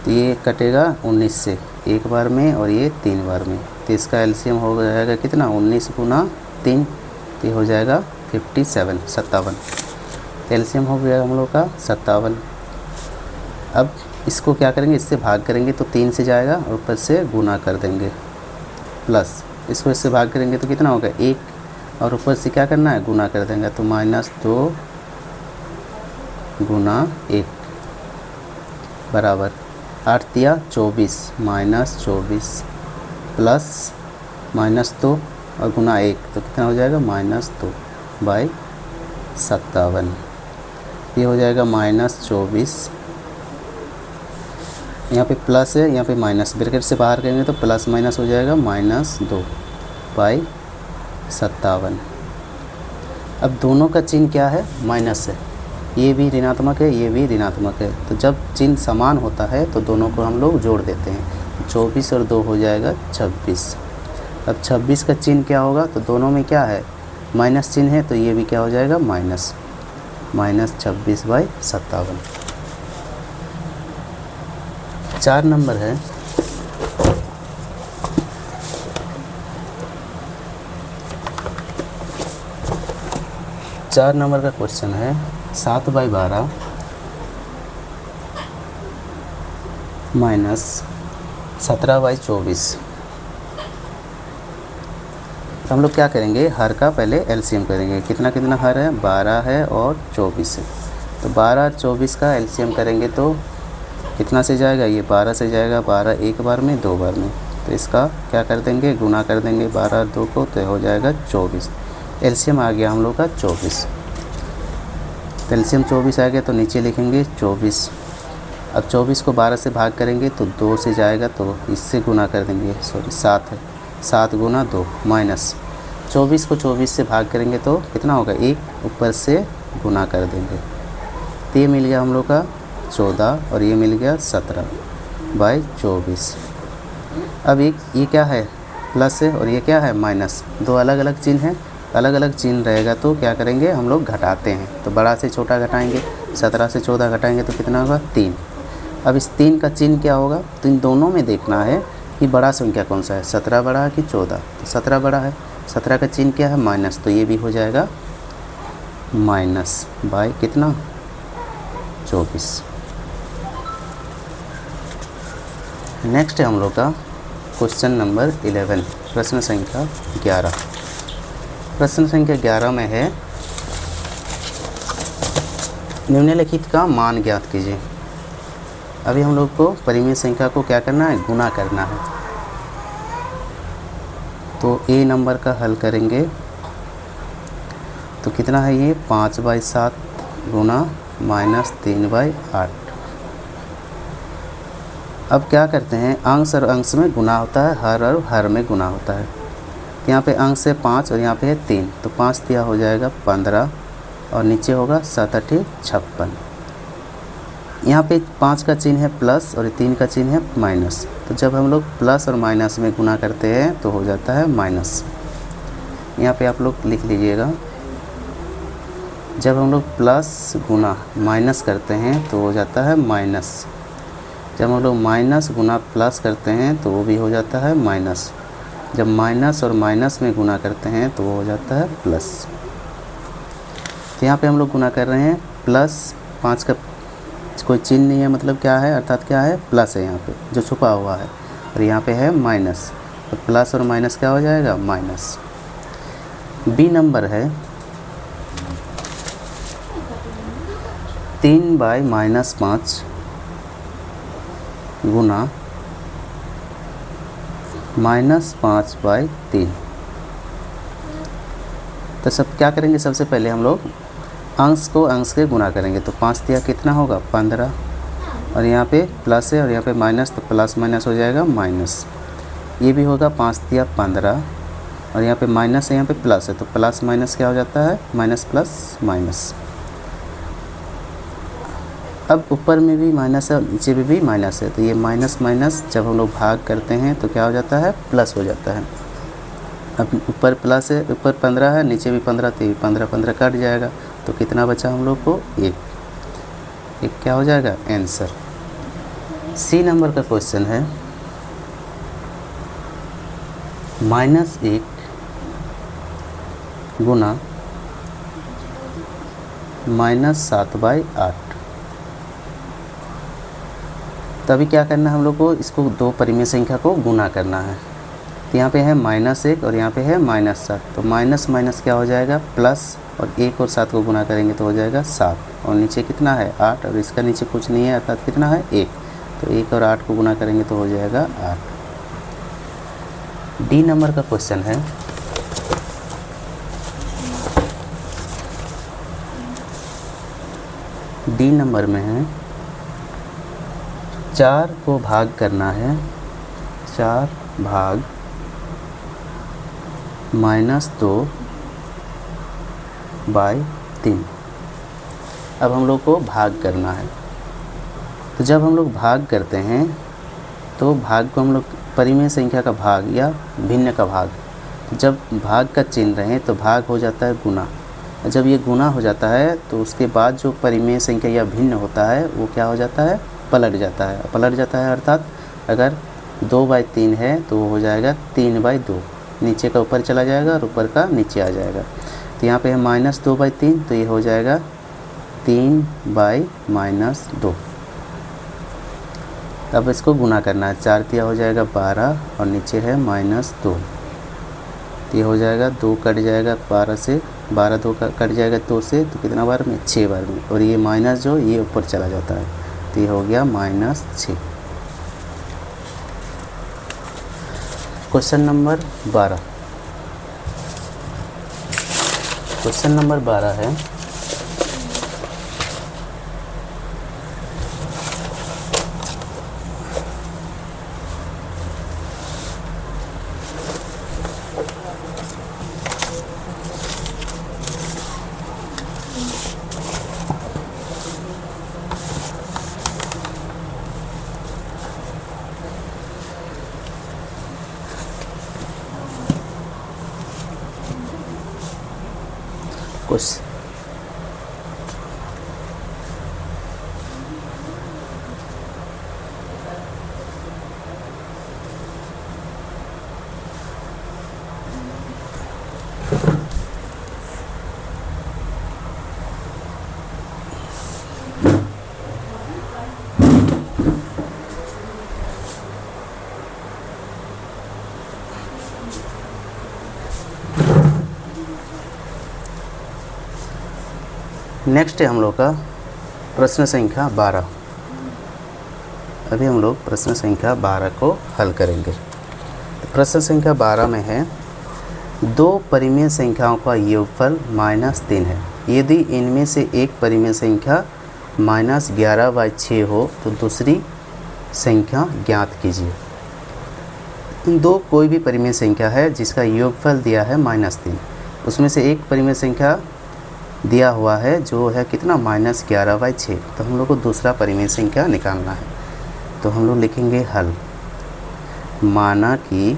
Speaker 1: तो ये कटेगा 19 से एक बार में और ये 3 बार में। तो इसका एलसीएम हो जाएगा कितना, 19 गुना 3। तो ये हो जाएगा 57, 57। एलसीएम हो गया हम लोग का 57। अब इसको क्या करेंगे, इससे भाग करेंगे तो 3 से जाएगा और ऊपर से गुना कर देंगे प्लस इसको इससे भाग करेंगे तो कितना होगा 1 और ऊपर से क्या करना है, गुना कर देंगे। तो -2 गुना 1 बराबर 8 तिया 24, -24 प्लस -2 और गुना 1 तो कितना हो जाएगा, -2/57। ये हो जाएगा -24। यहाँ पे प्लस है, यहाँ पे माइनस, ब्रैकेट से बाहर करेंगे तो प्लस माइनस हो जाएगा -2/57। अब दोनों का चिन्ह क्या है, माइनस है, ये भी ऋणात्मक है, ये भी ऋणात्मक है। तो जब चिन्ह समान होता है तो दोनों को हम लोग जोड़ देते हैं। 24 और 2 हो जाएगा 26। अब 26 का चिन्ह क्या होगा, तो दोनों में क्या है, माइनस चिन्ह है, तो ये भी क्या हो जाएगा, -26/57। 4 नंबर है का क्वेश्चन है 7/12 -17/24। तो हम लोग क्या करेंगे, हर का पहले एलसीएम करेंगे। कितना कितना हर है, 12 है और 24 है। तो 12 और 24 का एलसीएम करेंगे तो कितना से जाएगा, ये 12 से जाएगा, 12 एक बार में 2 बार में। तो इसका क्या कर देंगे, गुना कर देंगे 12 और 2 को, तो हो जाएगा 24। एलसीएम आ गया हम लोग का 24। तो एलसीएम 24 आ गया तो नीचे लिखेंगे 24। अब 24 को 12 से भाग करेंगे तो 2 से जाएगा, तो इससे गुना कर देंगे, 7 है, 7 गुना 2 माइनस 24 को 24 से भाग करेंगे तो कितना होगा, 1 ऊपर से गुना कर देंगे। तो ये मिल गया हम लोग का 14 और ये मिल गया 17/24। अब ये क्या है, प्लस है और ये क्या है, माइनस। दो अलग अलग चिन्ह हैं, अलग अलग चिन्ह रहेगा तो क्या करेंगे, हम लोग घटाते हैं। तो बड़ा से छोटा घटाएंगे, 17 से 14 घटाएंगे तो कितना होगा, 3। अब इस 3 का चिन्ह क्या होगा, तो इन दोनों में देखना है कि बड़ा संख्या कौन सा है, 17 बड़ा है कि 14। तो 17 बड़ा है, 17 का चिन्ह क्या है, माइनस। तो ये भी हो जाएगा माइनस बाय कितना, 24। नेक्स्ट है हम लोग का क्वेश्चन नंबर 11, प्रश्न संख्या 11। प्रश्न संख्या 11 में है निम्नलिखित का मान ज्ञात कीजिए। अभी हम लोग को परिमेय संख्या को क्या करना है, गुना करना है। तो ए नंबर का हल करेंगे तो कितना है ये 5/7 गुना -3/8। अब क्या करते हैं, अंश और अंश में गुना होता है, हर और हर में गुना होता है। यहाँ पे अंश है 5 और यहाँ पे है 3, तो 5 दिया हो जाएगा 15 और नीचे होगा 7 8 56। यहाँ पे 5 का चिन्ह है प्लस और 3 का चिन्ह है माइनस। तो जब हम लोग प्लस और माइनस में गुना करते हैं तो हो जाता है माइनस। यहाँ पे आप लोग लिख लीजिएगा, जब हम लोग प्लस गुना माइनस करते हैं तो हो जाता है माइनस। जब हम लोग माइनस गुना प्लस करते हैं तो वो भी हो जाता है माइनस। जब माइनस और माइनस में गुना करते हैं तो वो हो जाता है प्लस। तो यहाँ पे हम लोग गुना कर रहे हैं प्लस 5 का कोई चिन्ह नहीं है, मतलब क्या है, अर्थात क्या है, प्लस है यहाँ पे जो छुपा हुआ है, और यहाँ पे है माइनस। तो प्लस और माइनस क्या हो जाएगा, माइनस। बी नंबर है 3/-5 गुना -5/3। तो सब क्या करेंगे, सबसे पहले हम लोग अंश को अंश के गुना करेंगे। तो 5 दिया कितना होगा 15, और यहाँ पे प्लस है और यहाँ पे माइनस, तो प्लस माइनस हो जाएगा माइनस। ये भी होगा 5 दिया 15 और यहाँ पे माइनस है, यहाँ पे प्लस है, तो प्लस माइनस क्या हो जाता है, माइनस प्लस माइनस। अब ऊपर में भी माइनस है और नीचे में भी माइनस है, तो ये माइनस माइनस जब हम लोग भाग करते हैं तो क्या हो जाता है, प्लस हो जाता है। अब ऊपर प्लस है, ऊपर 15 है, नीचे भी 15, तो ये 15 कट जाएगा, तो कितना बचा हम लोग को, एक क्या हो जाएगा, आंसर। सी नंबर का क्वेश्चन है -1 गुना -7/8। तभी क्या करना है हम लोग को, इसको दो परिमेय संख्या को गुना करना है। तो यहाँ पे है -1 और यहाँ पे है -7, तो माइनस माइनस क्या हो जाएगा, प्लस, और 1 और 7 को गुना करेंगे तो हो जाएगा 7, और नीचे कितना है 8, और इसका नीचे कुछ नहीं है, अर्थात कितना है 1, तो 1 और 8 को गुना करेंगे तो हो जाएगा 8। डी नंबर का क्वेश्चन है डी नंबर में है 4 को भाग करना है, 4 भाग -2/3। अब हम लोग को भाग करना है। तो जब हम लोग भाग करते हैं तो भाग को हम लोग परिमेय संख्या का भाग या भिन्न का भाग, जब भाग का चिन्ह रहे तो भाग हो जाता है गुना। जब ये गुना हो जाता है तो उसके बाद जो परिमेय संख्या या भिन्न होता है वो क्या हो जाता है, पलट जाता है। पलट जाता है अर्थात अगर 2/3 है तो वो हो जाएगा 3/2, नीचे का ऊपर चला जाएगा और ऊपर का नीचे आ जाएगा। तो यहाँ पे है -2/3, तो ये हो जाएगा 3/-2। अब इसको गुना करना है, 4 दिया हो जाएगा 12 और नीचे है -2, तो ये हो जाएगा 2 कट जाएगा 12 से, 12 2 कट जाएगा 2 से, तो कितना बार में, 6 बार में, और ये माइनस जो ये ऊपर चला जाता है, तो ये हो गया -6। क्वेश्चन नंबर 12, क्वेश्चन नंबर 12 है कुछ नेक्स्ट है हम लोग का प्रश्न संख्या 12। अभी हम लोग प्रश्न संख्या 12 को हल करेंगे। तो प्रश्न संख्या 12 में है, दो परिमेय संख्याओं का योगफल -3 है। यदि इनमें से एक परिमेय संख्या -11/6 हो तो दूसरी संख्या ज्ञात कीजिए। दो कोई भी परिमेय संख्या है जिसका योगफल दिया है -3, उसमें से एक परिमेय संख्या दिया हुआ है जो है कितना -11/6। तो हम लोग को दूसरा परिमेय संख्या निकालना है। तो हम लोग लिखेंगे हल। माना कि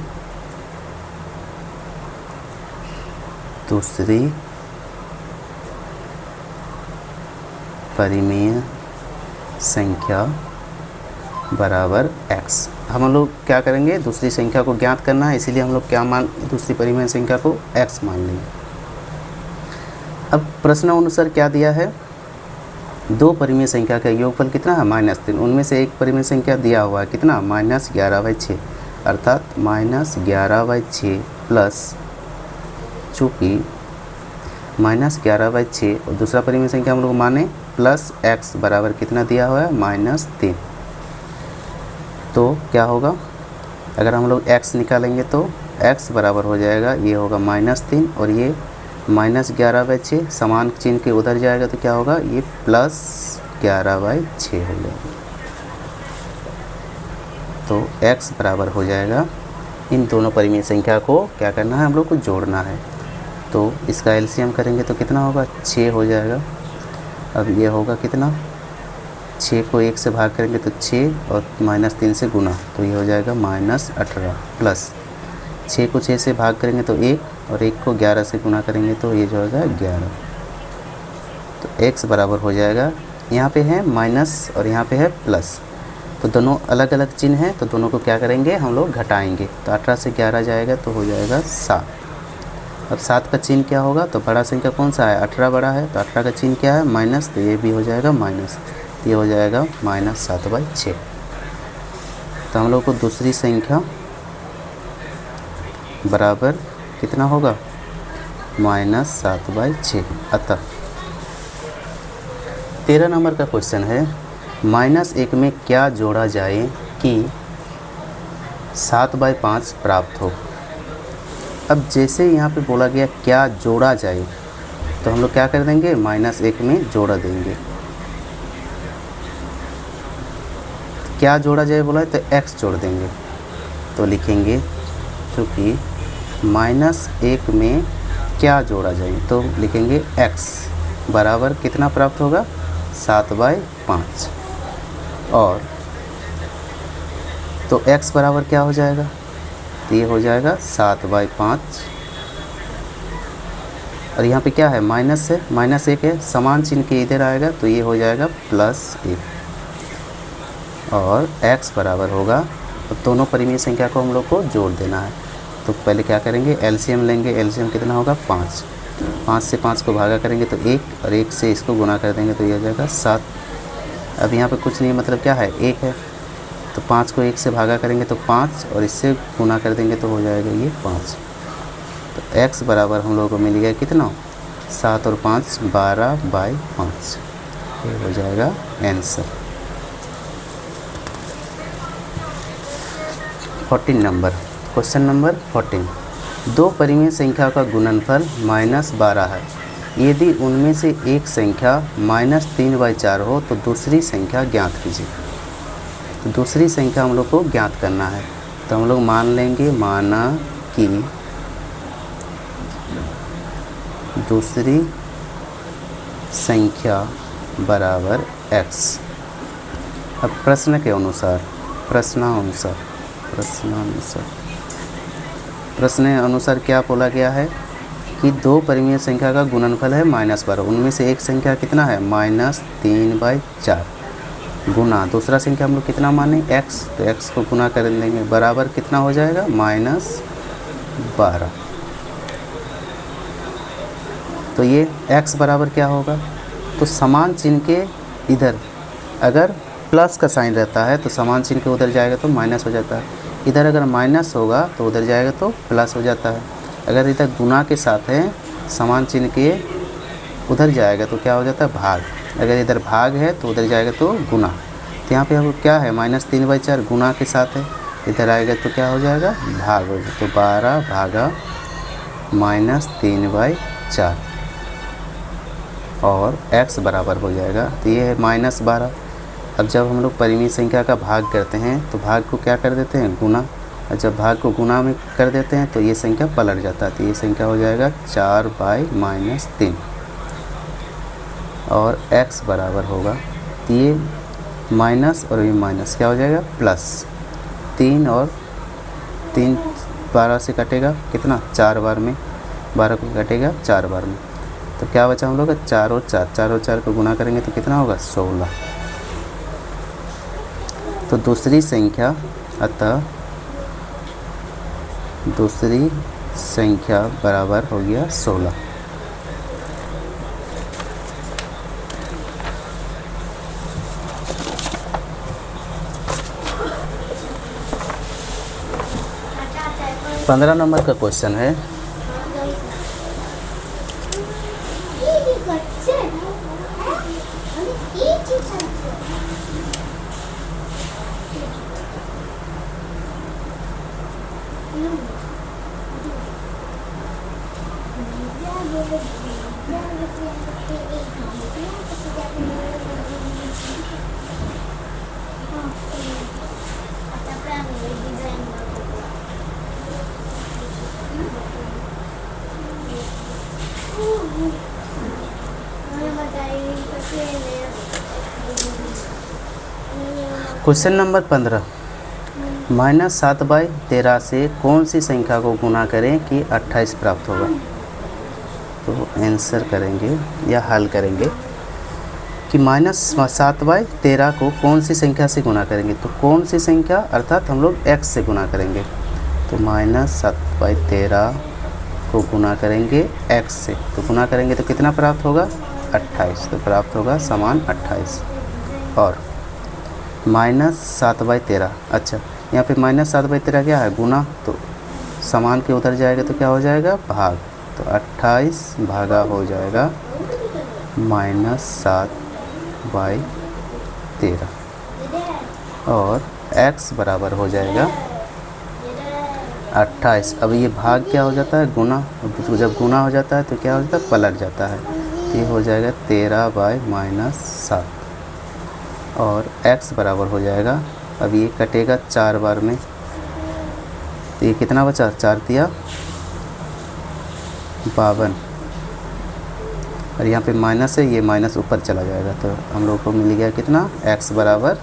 Speaker 1: दूसरी परिमेय संख्या बराबर x। हम लोग क्या करेंगे, दूसरी संख्या को ज्ञात करना है, इसीलिए हम लोग क्या मान दूसरी परिमेय संख्या को x मान लेंगे। अब प्रश्न अनुसार क्या दिया है, दो परिमेय संख्या का योगफल कितना है -3, उनमें से एक परिमेय संख्या दिया हुआ है कितना -11/6, अर्थात -11/6 प्लस, चूँकि -11/6 और दूसरा परिमेय संख्या हम लोग माने प्लस x बराबर कितना दिया हुआ है -3। तो क्या होगा, अगर हम लोग x निकालेंगे तो x बराबर हो जाएगा, ये होगा -3 और ये -11/6, समान चिन्ह के उधर जाएगा तो क्या होगा, ये +11/6 हो जाएगा। तो x बराबर हो जाएगा, इन दोनों परिमेय संख्या को क्या करना है, हम लोग को जोड़ना है। तो इसका एलसीएम करेंगे तो कितना होगा, 6 हो जाएगा। अब ये होगा कितना, 6 को 1 से भाग करेंगे तो 6 और -3 से गुना, तो ये हो जाएगा -18 प्लस 6 को 6 से भाग करेंगे तो 1 और 1 को 11 से गुना करेंगे तो ये जो होगा 11। तो x बराबर हो जाएगा, यहाँ पे है माइनस और यहाँ पे है प्लस, तो दोनों अलग अलग चिन्ह हैं, तो दोनों को क्या करेंगे, हम लोग घटाएंगे। तो 18 से 11 जाएगा तो हो जाएगा 7। अब 7 का चिन्ह क्या होगा, तो बड़ा संख्या कौन सा है, 18 बड़ा है, तो 18 का चिन्ह क्या है, माइनस, तो ये भी हो जाएगा माइनस, ये हो जाएगा -7/6। तो हम लोग को दूसरी संख्या बराबर कितना होगा, -7/6। अतः 13 नंबर का क्वेश्चन है, -1 में क्या जोड़ा जाए कि 7/5 प्राप्त हो। अब जैसे यहाँ पे बोला गया क्या जोड़ा जाए, तो हम लोग क्या कर देंगे, -1 में जोड़ा देंगे। क्या जोड़ा जाए बोला है तो x जोड़ देंगे। तो लिखेंगे, क्योंकि -1 में क्या जोड़ा जाए, तो लिखेंगे x बराबर कितना प्राप्त होगा, 7/5। और तो x बराबर क्या हो जाएगा, तो ये हो जाएगा 7/5। और यहाँ पे क्या है, माइनस है, -1 है, समान चिन्ह के इधर आएगा तो ये हो जाएगा +1। और x बराबर होगा, तो दोनों परिमेय संख्या को हम लोग को जोड़ देना है। तो पहले क्या करेंगे, एलसीएम लेंगे। एलसीएम कितना होगा, 5। 5 से 5 को भागा करेंगे तो 1, और 1 से इसको गुना कर देंगे तो ये हो जाएगा 7। अब यहाँ पे कुछ नहीं, मतलब क्या है, 1 है, तो 5 को 1 से भागा करेंगे तो 5, और इससे गुना कर देंगे तो हो जाएगा ये 5। तो x बराबर हम लोगों को मिल गया कितना, 7 और 5 12/5। ये हो जाएगा आंसर। 14 नंबर, क्वेश्चन नंबर 14, दो परिमेय संख्या का गुणनफल -12 है। यदि उनमें से एक संख्या -3/4 हो तो दूसरी संख्या ज्ञात कीजिए। तो दूसरी संख्या हम लोग को ज्ञात करना है। तो हम लोग मान लेंगे, माना कि दूसरी संख्या बराबर x। अब प्रश्न के अनुसार, प्रश्न अनुसार क्या बोला गया है कि दो परिमेय संख्या का गुणनफल है -12, उनमें से एक संख्या कितना है, -3/4 गुना दूसरा संख्या हम लोग कितना माने, x, तो x को गुना कर देंगे, बराबर कितना हो जाएगा, -12। तो ये x बराबर क्या होगा, तो समान चिन्ह के इधर अगर प्लस का साइन रहता है तो समान चिन्ह के उधर जाएगा तो माइनस हो जाता है, इधर अगर माइनस होगा तो उधर जाएगा तो प्लस हो जाता है। अगर इधर गुना के साथ है, समान चिन्ह के उधर जाएगा तो क्या हो जाता है भाग, अगर इधर भाग है तो उधर जाएगा तो गुना। तो यहाँ पे अब क्या है -3/4 गुना के साथ है, इधर आएगा तो क्या हो जाएगा भाग हो जाएगा। तो 12 भागा -3/4 और x बराबर हो जाएगा, तो ये है -12। अब जब हम लोग परिमेय संख्या का भाग करते हैं तो भाग को क्या कर देते हैं गुना, और जब भाग को गुना में कर देते हैं तो ये संख्या पलट जाता है, तो ये संख्या हो जाएगा 4/-3 और x बराबर होगा, तो ये माइनस और ये माइनस क्या हो जाएगा प्लस, 3 और 3 12 से कटेगा कितना 4 बार में, 12 को कटेगा 4 बार में, तो क्या बचा हम लोग का 4 और 4 को गुना करेंगे तो कितना होगा 16। तो दूसरी संख्या, अतः दूसरी संख्या बराबर हो गया 16। पंद्रह नंबर का क्वेश्चन है, क्वेश्चन नंबर 15, -7/13 से कौन सी संख्या को गुना करें कि 28 प्राप्त होगा। तो आंसर करेंगे या हल करेंगे कि -7/13 को कौन सी संख्या से गुना करेंगे, तो कौन सी संख्या अर्थात हम लोग x से गुना करेंगे, तो -7/13 को गुना करेंगे x से, तो गुना करेंगे तो कितना प्राप्त होगा 28, तो प्राप्त होगा समान 28। और -7/13, अच्छा यहाँ पे -7/13 क्या है गुना, तो समान के उधर जाएगा तो क्या हो जाएगा भाग, तो 28 भागा हो जाएगा -7/13 और x बराबर हो जाएगा 28। अब ये भाग क्या हो जाता है गुना, जब गुना हो जाता है तो क्या हो जाता है पलट जाता है, तो ये हो जाएगा 13/-7 और x बराबर हो जाएगा, अब ये कटेगा 4 बार में, तो ये कितना बचा 4 तिया 52 और यहाँ पे माइनस है, ये माइनस ऊपर चला जाएगा, तो हम लोग को मिल गया कितना x बराबर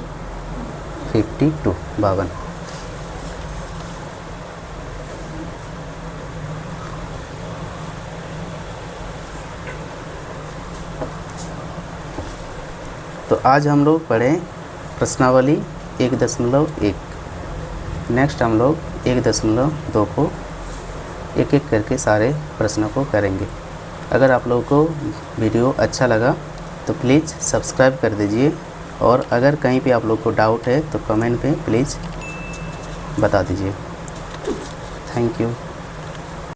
Speaker 1: 52। तो आज हम लोग पढ़ें प्रश्नावली 1.1, नेक्स्ट हम लोग 1.2 को एक एक करके सारे प्रश्नों को करेंगे। अगर आप लोगों को वीडियो अच्छा लगा तो प्लीज़ सब्सक्राइब कर दीजिए, और अगर कहीं पे आप लोग को डाउट है तो कमेंट पे प्लीज़ बता दीजिए। Thank you.